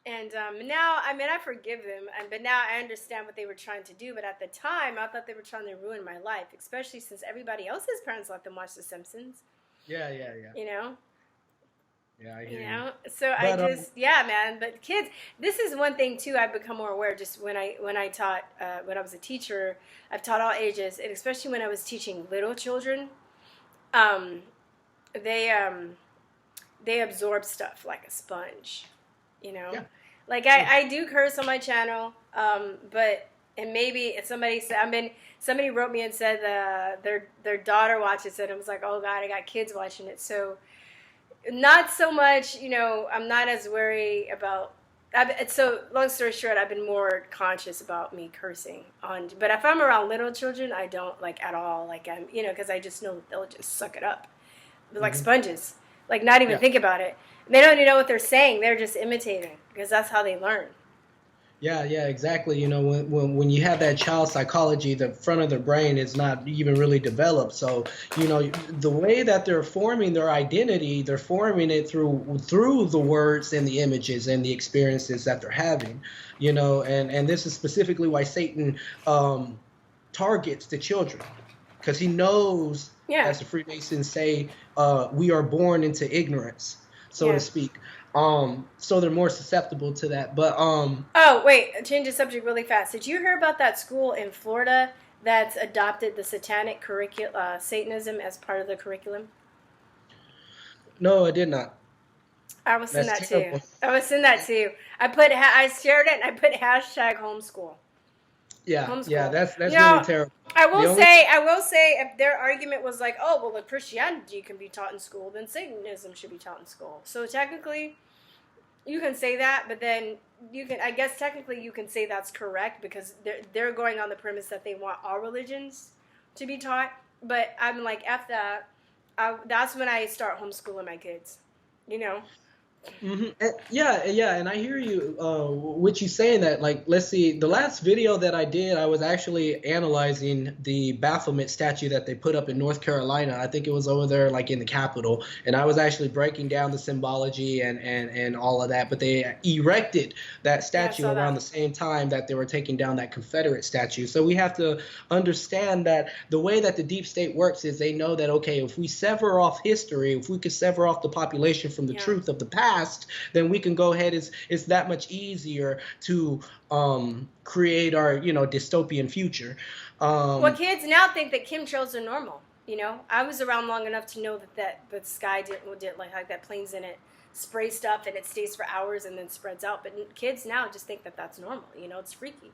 And now, I mean, I forgive them, but now I understand what they were trying to do. But at the time, I thought they were trying to ruin my life, especially since everybody else's parents let them watch The Simpsons. Yeah, yeah, yeah. You know, Yeah, I hear you. So I But just, yeah, man. But kids, this is one thing too. I've become more aware. Just when I taught when I was a teacher, I've taught all ages, and especially when I was teaching little children, um, they they absorb stuff like a sponge. You know, yeah, like sure. I do curse on my channel, but and maybe if somebody wrote me and said their daughter watches it. I was like, oh God, I got kids watching it, so not so much. I'm not as worried about. So long story short, I've been more conscious about me cursing on. But if I'm around little children, I don't like at all. Like because I just know they'll just suck it up. They're like Hmm. sponges. Like not even Yeah. think about it. They don't even know what they're saying. They're just imitating because that's how they learn. Yeah, yeah, exactly. When you have that child psychology, the front of their brain is not even really developed. So, the way that they're forming their identity, they're forming it through the words and the images and the experiences that they're having. And this is specifically why Satan targets the children, because he knows, Yeah, as the Freemasons say, we are born into ignorance, so to yeah. speak. So they're more susceptible to that. But Oh wait, change the subject really fast. Did you hear about that school in Florida that's adopted the satanic Satanism as part of the curriculum? no, I did not. I was in That's that too. terrible. I was in that too. I shared it and I put hashtag homeschool. Yeah, yeah, Homeschool. that's really Now, terrible. I The will only say, if their argument was like, oh, well, if Christianity can be taught in school, then Satanism should be taught in school. So technically, you can say that, but then I guess technically you can say that's correct because they're going on the premise that they want all religions to be taught. But I'm like, F that. That's when I start homeschooling my kids. You know? Yeah, yeah, and I hear you. With you saying that, like, let's see, the last video that I did, I was actually analyzing the Baphomet statue that they put up in North Carolina. I think it was over there, like in the Capitol, and I was actually breaking down the symbology and all of that. But they erected that Yeah, I statue saw around that. the same time that they were taking down that Confederate statue. So we have to understand that the way that the deep state works is they know that, okay, if we sever off history, if we could sever off the population from the Yeah. truth of the past, then we can go ahead. It's that much easier to create our dystopian future. Well, Um, kids now think that chemtrails are normal. I was around long enough to know that the sky didn't like that planes in it spray stuff and it stays for hours and then spreads out. But kids now just think that that's normal. It's freaky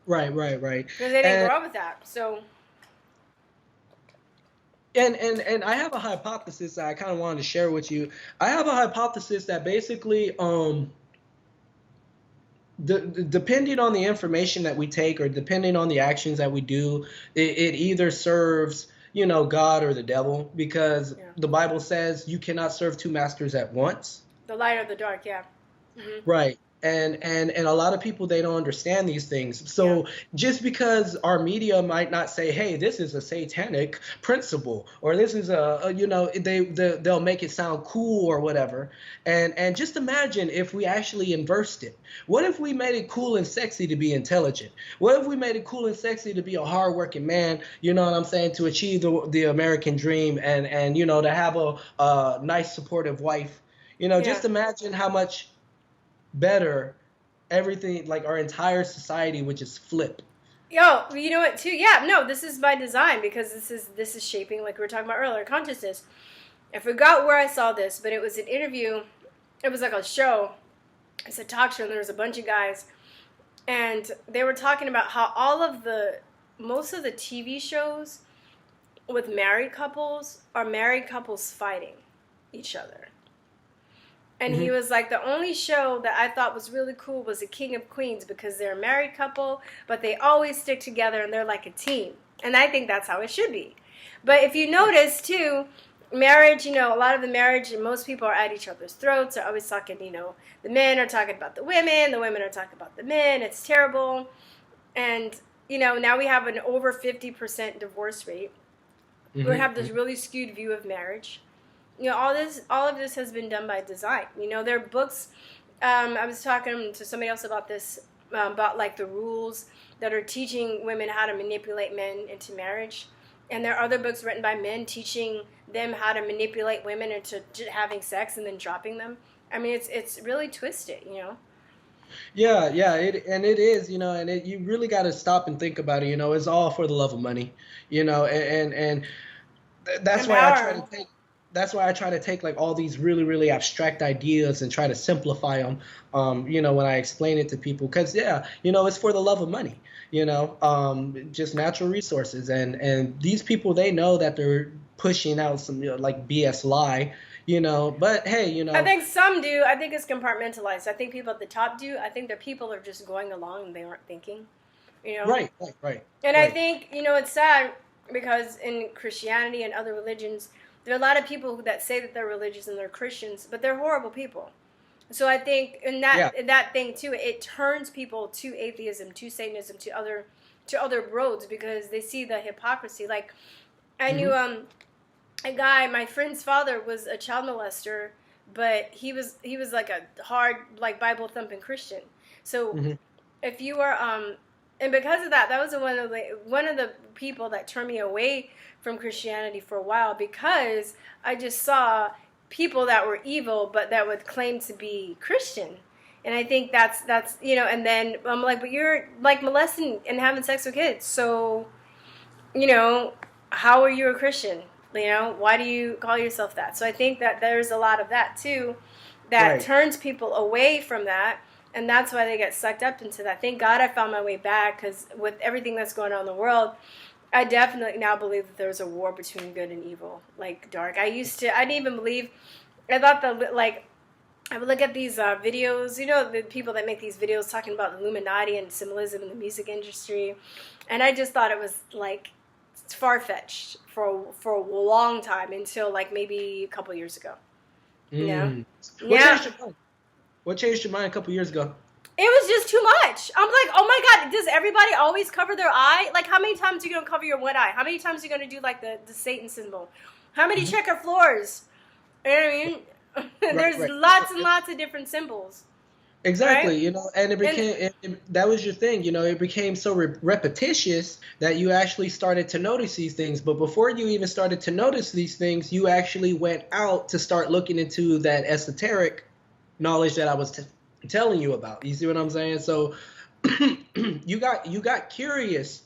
right, right, right. because they didn't And grow up with that. So and I have a hypothesis that I kind of wanted to share with you. I have a hypothesis that basically depending on the information that we take or depending on the actions that we do, it either serves God or the devil, because yeah, the Bible says you cannot serve two masters at once. the light or the dark. Yeah. Right. And a lot of people, they don't understand these things. Yeah. So just because our media might not say, hey, this is a satanic principle, or this is they'll make it sound cool or whatever. And just imagine if we actually inversed it. What if we made it cool and sexy to be intelligent? What if we made it cool and sexy to be a hardworking man, you know what I'm saying, to achieve the American dream, and to have a nice supportive wife. Yeah. Just imagine how much better everything, like our entire society, would just flip. Yo, you know what? Too. Yeah. No, this is by design because this is shaping, like we were talking about earlier, consciousness. I forgot where I saw this, but it was an interview. It was like a show. It's a talk show, and there was a bunch of guys, and they were talking about how most of the TV shows with married couples are married couples fighting each other. And he was like, the only show that I thought was really cool was The King of Queens, because they're a married couple, but they always stick together and they're like a team. And I think that's how it should be. But if you notice, too, marriage, a lot of the marriage, and most people are at each other's throats. They're always talking, the men are talking about the women are talking about the men. It's terrible. And, now we have an over 50% divorce rate. We have this really skewed view of marriage. All of this has been done by design. There are books. I was talking to somebody else about this, about like the rules that are teaching women how to manipulate men into marriage. And there are other books written by men teaching them how to manipulate women into having sex and then dropping them. I mean, it's really twisted, Yeah, it is, and you really got to stop and think about it. It's all for the love of money, and that's why I try to take like all these really, really abstract ideas and try to simplify them, when I explain it to people, because it's for the love of money, just natural resources, and these people, they know that they're pushing out some like BS lie. But hey, I think some do. I think it's compartmentalized. I think people at the top do. I think the people are just going along and they aren't thinking, Right. And I think, it's sad because in Christianity and other religions, there are a lot of people that say that they're religious and they're Christians, but they're horrible people. So I think in that thing too, it turns people to atheism, to Satanism, to other roads, because they see the hypocrisy. Like I knew a guy, my friend's father was a child molester, but he was like a hard, like, Bible thumping Christian. So if you were and because of that was one of the people that turned me away from Christianity for a while, because I just saw people that were evil but that would claim to be Christian. And I think that's and then I'm like, but you're like molesting and having sex with kids, so how are you a Christian? Why do you call yourself that? So I think that there's a lot of that too that turns people away from that, and that's why they get sucked up into that. Thank God I found my way back, because with everything that's going on in the world, I definitely now believe that there's a war between good and evil, like dark. I didn't even believe, I thought I would look at these videos, the people that make these videos talking about the Illuminati and symbolism in the music industry, and I just thought it was like far-fetched for a long time, until like maybe a couple years ago. What changed your mind a couple years ago? It was just too much. I'm like, oh my God, does everybody always cover their eye? Like, how many times are you going to cover your one eye? How many times are you going to do like the Satan symbol? How many checker floors? You know what I mean? There's lots and lots of different symbols. Exactly, and it became that was your thing, it became so repetitious that you actually started to notice these things. But before you even started to notice these things, you actually went out to start looking into that esoteric knowledge that I was telling you about. You see what I'm saying? So you got curious,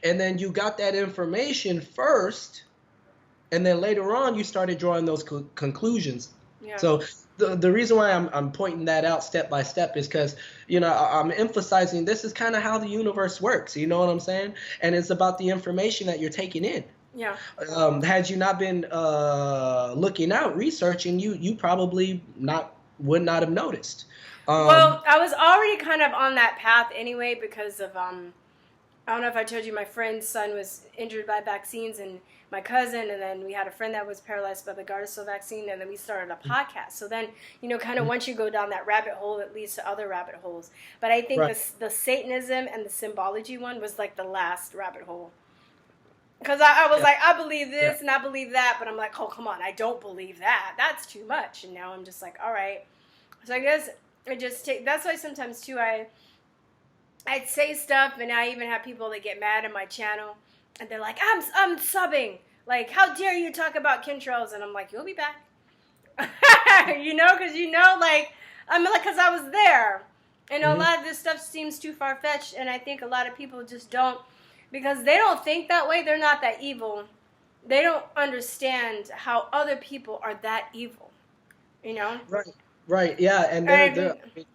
and then you got that information first, and then later on you started drawing those conclusions. Yeah. So the reason why I'm pointing that out step by step is because, I'm emphasizing this is kind of how the universe works. You know what I'm saying? And it's about the information that you're taking in. Yeah. Had you not been looking out, researching, you probably would not have noticed. Well, I was already kind of on that path anyway, because of I don't know if I told you, my friend's son was injured by vaccines, and my cousin, and then we had a friend that was paralyzed by the Gardasil vaccine, and then we started a podcast. So then, kind of once you go down that rabbit hole, it leads to other rabbit holes. But I think the Satanism and the symbology one was like the last rabbit hole. Because I was like, I believe this and I believe that, but I'm like, oh, come on, I don't believe that. That's too much. And now I'm just like, all right. So I guess that's why sometimes too I'd say stuff, and I even have people that get mad at my channel, and they're like, I'm subbing. Like, how dare you talk about chemtrails? And I'm like, you'll be back. Because like, I'm like, because I was there. And a lot of this stuff seems too far-fetched, and I think a lot of people just don't, because they don't think that way. They're not that evil. They don't understand how other people are that evil, Right, yeah, and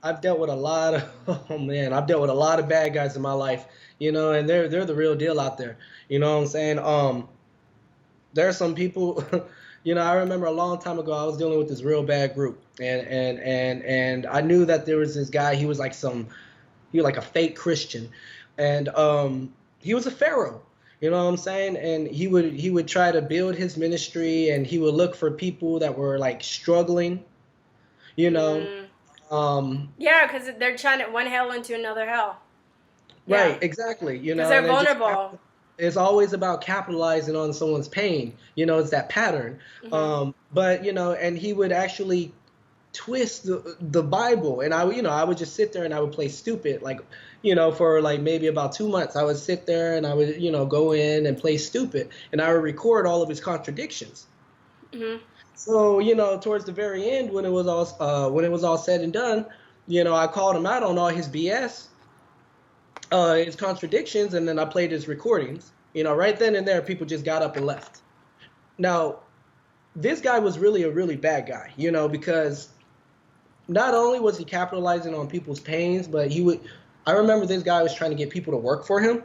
I've dealt with a lot of bad guys in my life, and they're the real deal out there. You know what I'm saying? There are some people You know, I remember a long time ago I was dealing with this real bad group, and I knew that there was this guy. He was like a fake Christian, and he was a pharaoh. You know what I'm saying? And he would try to build his ministry, and he would look for people that were like struggling. You know, Mm. um, Yeah, because they're trying to one hell into another hell. Yeah, right, exactly. You because know, they're and vulnerable. it's always about capitalizing on someone's pain. You know, it's that pattern. Hmm. But you know, and he would actually twist the Bible, and I would just sit there and I would play stupid, like, for like maybe about 2 months. I would sit there and I would, go in and play stupid, and I would record all of his contradictions. Hmm. So, towards the very end, when it was all said and done, I called him out on all his BS, his contradictions, and then I played his recordings. Right then and there, people just got up and left. Now, this guy was really a really bad guy, because not only was he capitalizing on people's pains, but I remember this guy was trying to get people to work for him.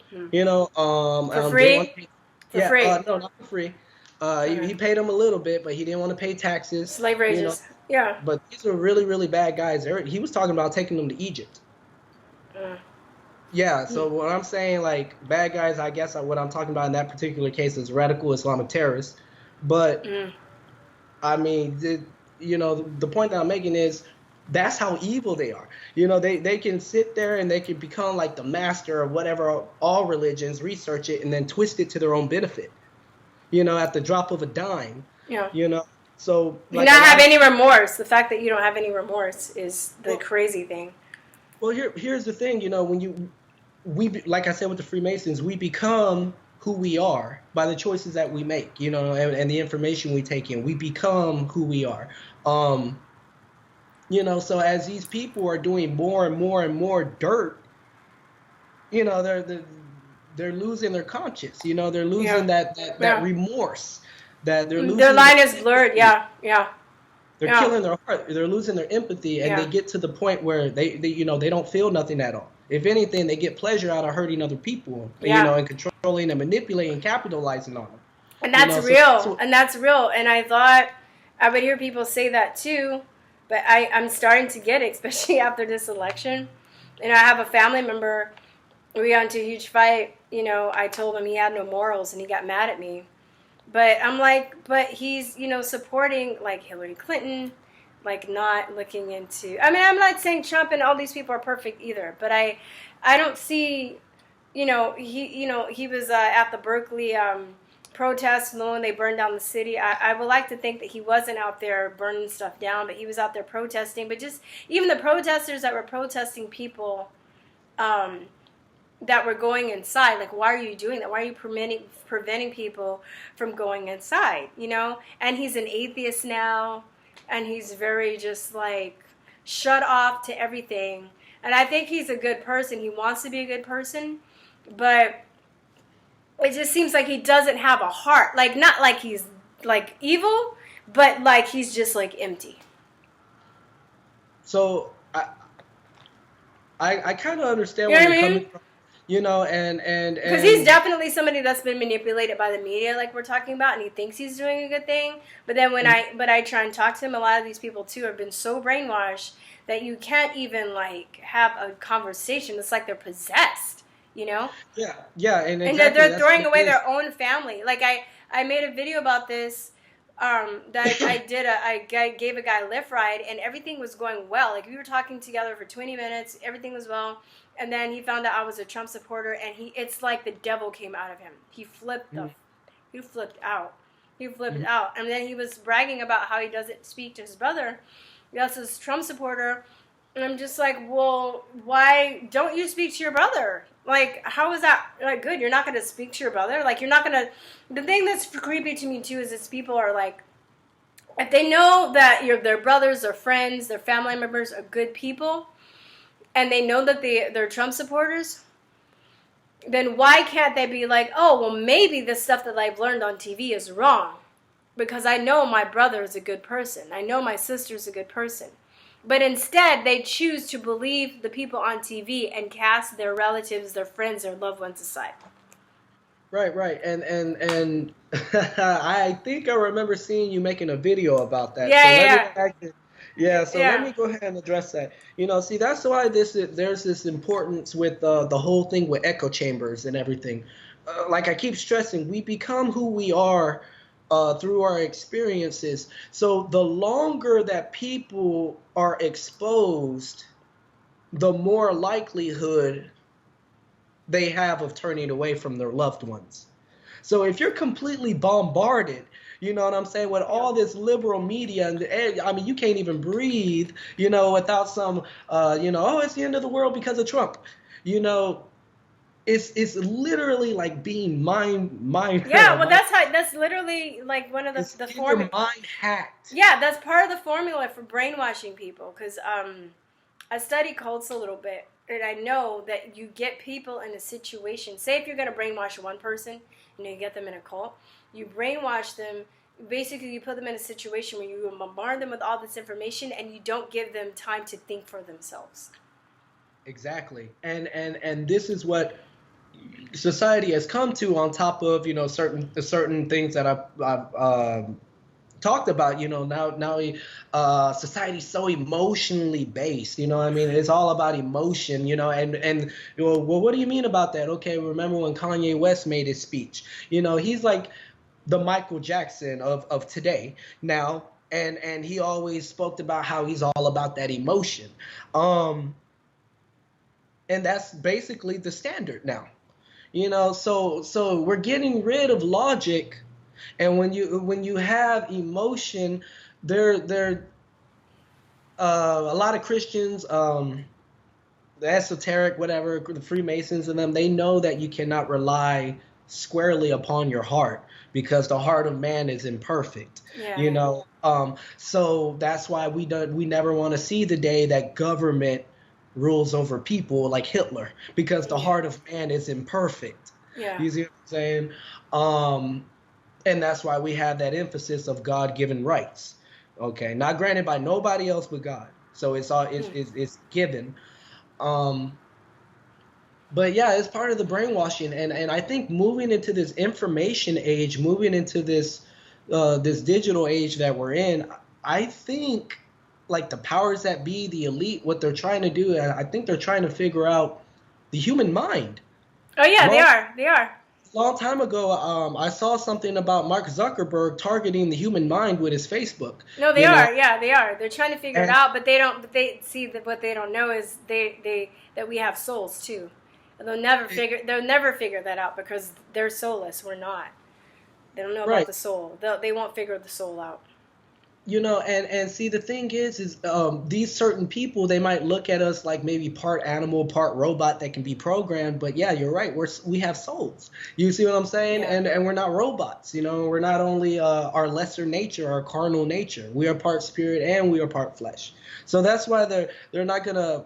Hmm. For Didn't want free? to pay, For yeah, free. no, not for free. Okay. He paid him a little bit, but he didn't want to pay taxes. Slave wages. Yeah. But these were really, really bad guys. He was talking about taking them to Egypt. Uh, Yeah, hmm. so what I'm saying, like, bad guys, I guess what I'm talking about in that particular case is radical Islamic terrorists. But Mm. I mean, the point that I'm making is that's how evil they are. They can sit there and they can become like the master of whatever, all religions, research it, and then twist it to their own benefit, at the drop of a dime, Yeah. you know. So, You like a not lot have of, any remorse. The fact that you don't have any remorse is the well, crazy thing. well, here's the thing, like I said with the Freemasons, we become who we are by the choices that we make, and the information we take in. We become who we are. Um, so as these people are doing more and more and more dirt, they're losing their conscience. They're Yeah. losing that Yeah. remorse, that they're Their losing their line is blurred. empathy. Yeah. Yeah. They're Yeah. killing their heart. They're losing their empathy, and they Yeah. get to the point where they don't feel nothing at all. If anything, they get pleasure out of hurting other people, Yeah. and controlling and manipulating, capitalizing on them. And that's So that's real. what. And that's real. And I thought I would hear people say that too, but I'm starting to get it, especially after this election. I have a family member. We got into a huge fight. I told him he had no morals, and he got mad at me. But I'm like, but he's, supporting like Hillary Clinton, like not looking into. I mean, I'm not saying Trump and all these people are perfect either, but I don't see, he was at the Berkeley protest when they burned down the city. I would like to think that he wasn't out there burning stuff down, but he was out there protesting. But just even the protesters that were protesting people, that were going inside, like, why are you doing that? Why are you preventing people from going inside? And he's an atheist now, and he's very just like shut off to everything. And I think he's a good person. He wants to be a good person, but it just seems like he doesn't have a heart. Like, not like he's like evil, but like he's just like empty. So I kind of understand You know where what you're I mean? coming from, and Because he's definitely somebody that's been manipulated by the media, like we're talking about, and he thinks he's doing a good thing. But then when I try and talk to him, a lot of these people too have been so brainwashed that you can't even like have a conversation. It's like they're possessed, yeah, and and exactly they're that's what throwing it away is. their own family. Like I made a video about this. That I gave a guy a Lyft ride, and everything was going well. Like, we were talking together for 20 minutes, everything was well, and then he found out I was a Trump supporter, and it's like the devil came out of him. He flipped out. He flipped out, and then he was bragging about how he doesn't speak to his brother. That's his Trump supporter, and I'm just like, well, why don't you speak to your brother? Like, how is that like good? You're not going to speak to your brother? Like, you're not going to. The thing that's creepy to me too is these people are like, if they know that their brothers, their friends, their family members are good people, and they know that they're Trump supporters, then why can't they be like, oh, well, maybe the stuff that I've learned on TV is wrong, because I know my brother is a good person. I know my sister's a good person. But instead, they choose to believe the people on TV and cast their relatives, their friends, their loved ones aside. Right. And I think I remember seeing you making a video about that. So Yeah, let me yeah, actually, yeah, so let yeah, me go ahead and address that. See, that's why there's this importance with the whole thing with echo chambers and everything. Like I keep stressing, we become who we are through our experiences. So the longer that people are exposed, the more likelihood they have of turning away from their loved ones. So if you're completely bombarded, you know what I'm saying, with yeah. all this liberal media, and I mean, you can't even breathe, without some, oh, it's the end of the world because of Trump. You know, it's literally like being mind, Yeah, well, that's literally like one of it's the getting your form. mind hacked. Yeah, that's part of the formula for brainwashing people. Because I study cults a little bit, and I know that you get people in a situation. Say if you're going to brainwash one person, you get them in a cult, you brainwash them. Basically, you put them in a situation where you bombard them with all this information, and you don't give them time to think for themselves. Exactly, and this is what society has come to, on top of certain things that I've talked about. Now society's so emotionally based. I mean, it's all about emotion. And well, what do you mean about that? Okay, remember when Kanye West made his speech? He's like the Michael Jackson of today now, and he always spoke about how he's all about that emotion. And that's basically the standard now. So we're getting rid of logic, and when you have emotion, there a lot of Christians, the esoteric, whatever, the Freemasons and them, they know that you cannot rely squarely upon your heart, because the heart of man is imperfect. Yeah. So that's why we never want to see the day that government rules over people like Hitler, because the heart of man is imperfect. Yeah. You see what I'm saying? And that's why we have that emphasis of God-given rights. Okay, not granted by nobody else but God. So it's given. But yeah, it's part of the brainwashing, and I think moving into this information age, moving into this digital age that we're in, I think like the powers that be, the elite, what they're trying to do, I think they're trying to figure out the human mind. Oh yeah, Long, they are. long time ago, I saw something about Mark Zuckerberg targeting the human mind with his Facebook. No, they are. Yeah, they are. They're trying to figure it And out, but they don't. But they see that what they don't know is that we have souls too. And they'll never figure that out because they're soulless. We're not. They don't know about right. the soul. They won't figure the soul out. And see, the thing is these certain people, they might look at us like maybe part animal, part robot that can be programmed. But yeah, you're right. We have souls. You see what I'm saying? Yeah. And we're not robots. We're not only our lesser nature, our carnal nature. We are part spirit and we are part flesh. So that's why they're not gonna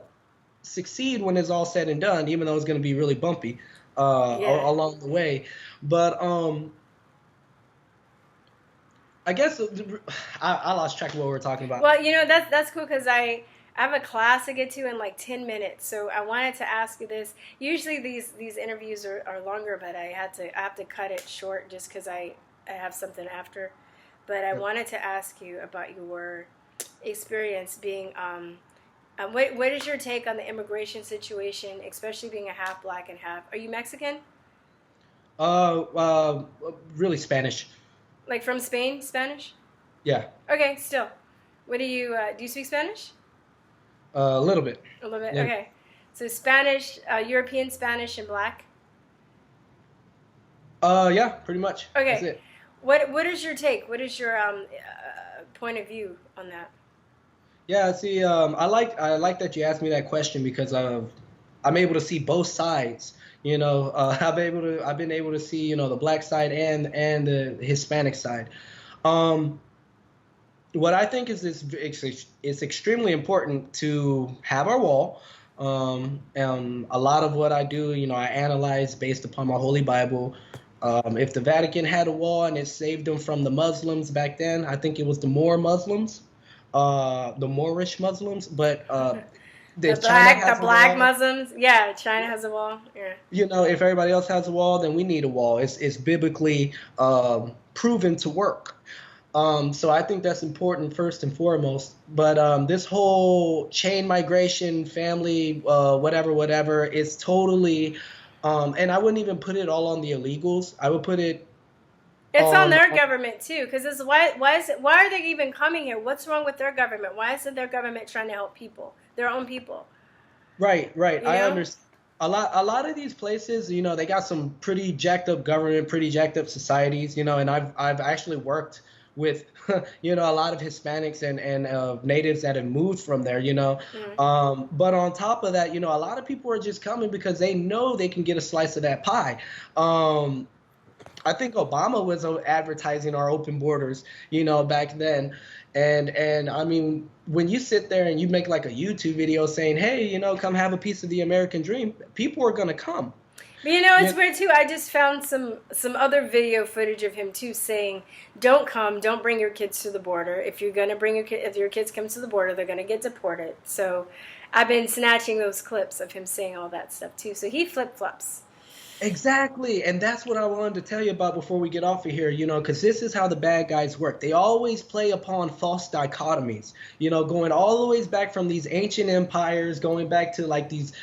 succeed when it's all said and done, even though it's gonna be really bumpy along the way. But I guess I lost track of what we were talking about. Well, that's cool because I have a class to get to in like 10 minutes. So I wanted to ask you this. Usually these interviews are longer, but I have to cut it short just because I have something after. But I wanted to ask you about your experience being what is your take on the immigration situation, especially being a half black and half? Are you Mexican? Really Spanish. Like from Spain, Spanish? Yeah. Okay, still. What do you speak Spanish? A little bit. A little bit. Yeah. Okay. So Spanish, European Spanish and black. Yeah, pretty much. Okay. That's it. What is your take? What is your point of view on that? Yeah, see, I like that you asked me that question because I'm able to see both sides. I've been able to see the black side and the Hispanic side. What I think is it's extremely important to have our wall. A lot of what I do, I analyze based upon my Holy Bible. If the Vatican had a wall and it saved them from the Muslims back then, I think it was the Moorish Muslims, but if China has The a black wall, Muslims. Yeah, China has a wall. Yeah. if everybody else has a wall, then we need a wall. It's biblically proven to work. So I think that's important first and foremost. But this whole chain migration, family, whatever, is totally, and I wouldn't even put it all on the illegals. I would put it It's on on, their government too, because it's why are they even coming here? What's wrong with their government? Why isn't their government trying to help people, their own people? right. You I know? understand. A lot of these places, they got some pretty jacked up government, pretty jacked up societies, and I've actually worked with, a lot of Hispanics and natives that have moved from there, Mm. But on top of that, a lot of people are just coming because they know they can get a slice of that pie. Um, I think Obama was advertising our open borders, back then. And I mean, when you sit there and you make like a YouTube video saying, "Hey, come have a piece of the American dream," people are gonna come. But it's weird too. I just found some other video footage of him too saying, "Don't come, don't bring your kids to the border. If you're gonna bring if your kids come to the border, they're gonna get deported." So I've been snatching those clips of him saying all that stuff too. So he flip flops. Exactly. And that's what I wanted to tell you about before we get off of here, because this is how the bad guys work. They always play upon false dichotomies, going all the ways back from these ancient empires, going back to like these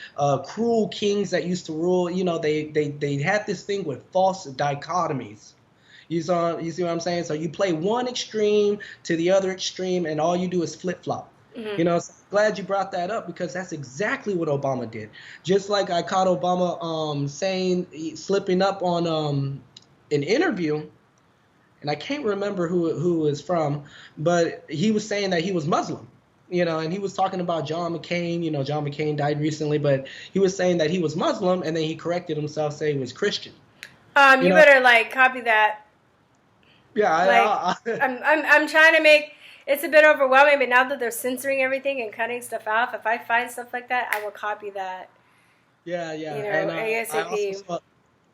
cruel kings that used to rule. They had this thing with false dichotomies. You see what I'm saying? So you play one extreme to the other extreme, and all you do is flip flop. Mm-hmm. So I'm glad you brought that up because that's exactly what Obama did. Just like I caught Obama slipping up on an interview, and I can't remember who it was from, but he was saying that he was Muslim. And he was talking about John McCain. John McCain died recently, but he was saying that he was Muslim, and then he corrected himself, saying he was Christian. You better copy that. Yeah, I'm trying to make. It's a bit overwhelming, but now that they're censoring everything and cutting stuff off, if I find stuff like that, I will copy that. Yeah. And ASAP.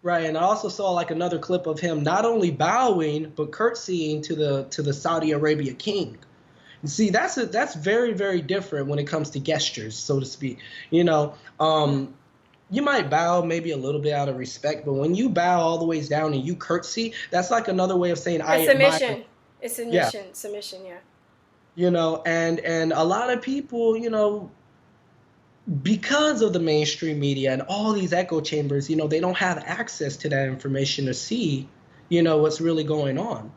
And I also saw like another clip of him not only bowing but curtsying to the Saudi Arabia king. See, that's very, very different when it comes to gestures, so to speak. You might bow maybe a little bit out of respect, but when you bow all the ways down and you curtsy, that's like another way of saying I admire. It's submission. Submission, yeah. And a lot of people, because of the mainstream media and all these echo chambers, they don't have access to that information to see, what's really going on.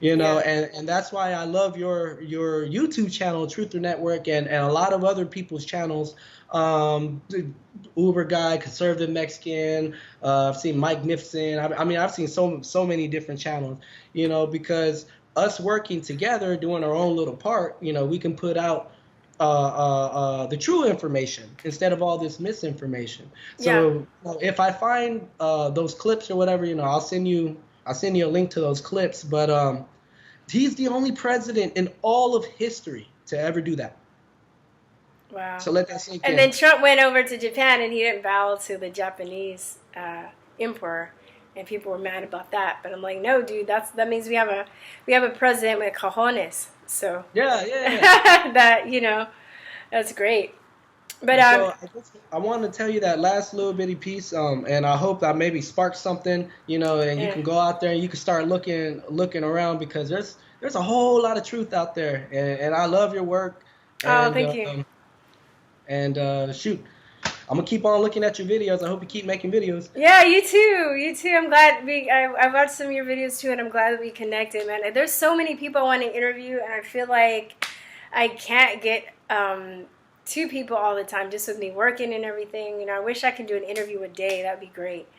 And that's why I love your YouTube channel, Truther Network, and a lot of other people's channels. The Uber guy, Conservative Mexican, I've seen Mike Nifson. I've seen so many different channels, because us working together, doing our own little part, we can put out the true information instead of all this misinformation. So if I find those clips or whatever, I'll send you a link to those clips. But he's the only president in all of history to ever do that. Wow. So let that sink in. And then Trump went over to Japan and he didn't bow to the Japanese emperor. And people were mad about that, but I'm like, no, dude, that means we have a president with cojones. So yeah. that that's great. But so I want to tell you that last little bitty piece, and I hope that maybe sparks something, and you can go out there and you can start looking around because there's a whole lot of truth out there, and I love your work. And, thank you. And shoot. I'm gonna keep on looking at your videos. I hope you keep making videos. Yeah, you too. I'm glad I watched some of your videos too, and I'm glad that we connected, man. There's so many people I want to interview, and I feel like I can't get two people all the time, just with me working and everything. I wish I could do an interview a day. That'd be great.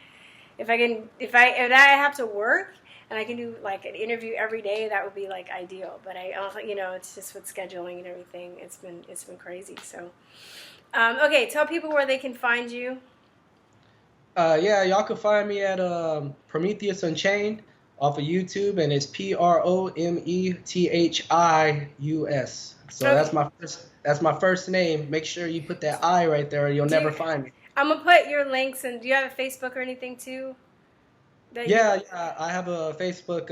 If I have to work and I can do like an interview every day, that would be like ideal. But it's just with scheduling and everything. It's been crazy. So. Okay, tell people where they can find you. Y'all can find me at Promethius Unchained off of YouTube, and it's Promethius. So okay. That's my first name. Make sure you put that I right there, or you'll never find me. I'm gonna put your links, and do you have a Facebook or anything too? Yeah, I have a Facebook.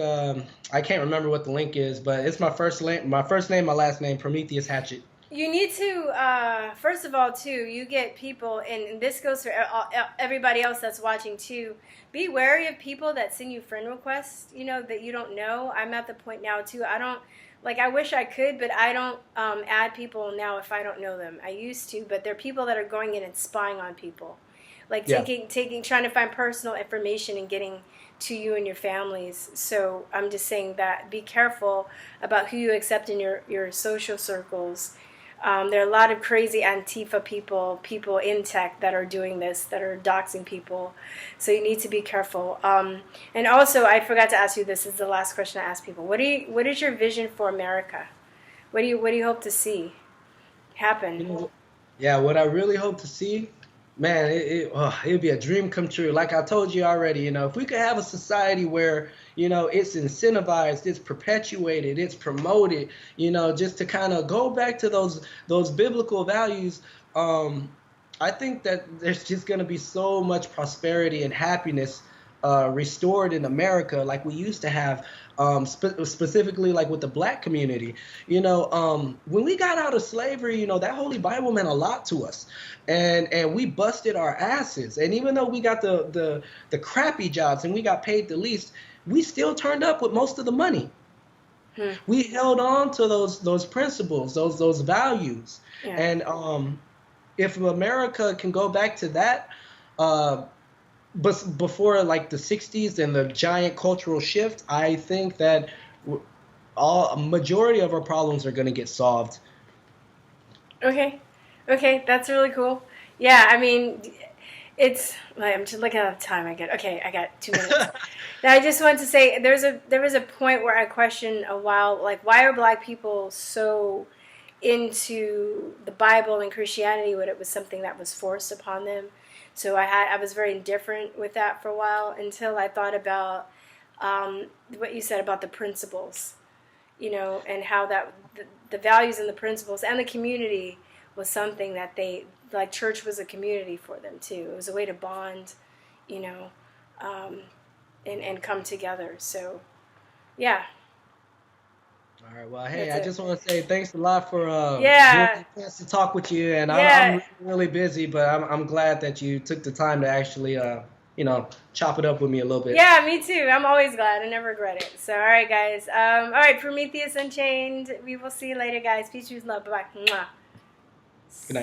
I can't remember what the link is, but it's my first name, my last name, Promethius Hatchet. You need to, first of all, too, you get people, and this goes for everybody else that's watching, too. Be wary of people that send you friend requests, that you don't know. I'm at the point now, too. I wish I could, but I don't add people now if I don't know them. I used to, but there are people that are going in and spying on people. Like Yeah. trying to find personal information and getting to you and your families. So I'm just saying that be careful about who you accept in your social circles. There are a lot of crazy Antifa people in tech that are doing this, that are doxing people. So you need to be careful. And also, I forgot to ask you, this is the last question I ask people. What is your vision for America? What do you hope to see happen? Yeah, what I really hope to see, man, it'd be a dream come true. Like I told you already, if we could have a society where, it's incentivized, it's perpetuated, it's promoted, just to kind of go back to those biblical values. I think that there's just going to be so much prosperity and happiness restored in America, like we used to have, specifically like with the black community. When we got out of slavery, that Holy Bible meant a lot to us, and we busted our asses. And even though we got the crappy jobs and we got paid the least, we still turned up with most of the money. We held on to those principles, those values, Yeah. and if America can go back to that. But before like the 60s and the giant cultural shift, I think that a majority of our problems are going to get solved. Okay, that's really cool. Yeah, I mean, I'm just looking at the time. I got 2 minutes. Now, I just want to say there was a point where I questioned a while, like, why are black people so into the Bible and Christianity when it was something that was forced upon them? So I was very indifferent with that for a while until I thought about what you said about the principles, and how that the values and the principles and the community was something that like church was a community for them too. It was a way to bond, and come together. So, yeah. All right. Well, hey, That's I it. just want to say thanks a lot for giving Yeah. me a chance to talk with you. And Yeah. I'm really busy, but I'm glad that you took the time to actually chop it up with me a little bit. Yeah, me too. I'm always glad. I never regret it. So, all right, guys. All right, Promethius Unchained. We will see you later, guys. Peace, truth, love. Bye-bye. Mwah. Good night.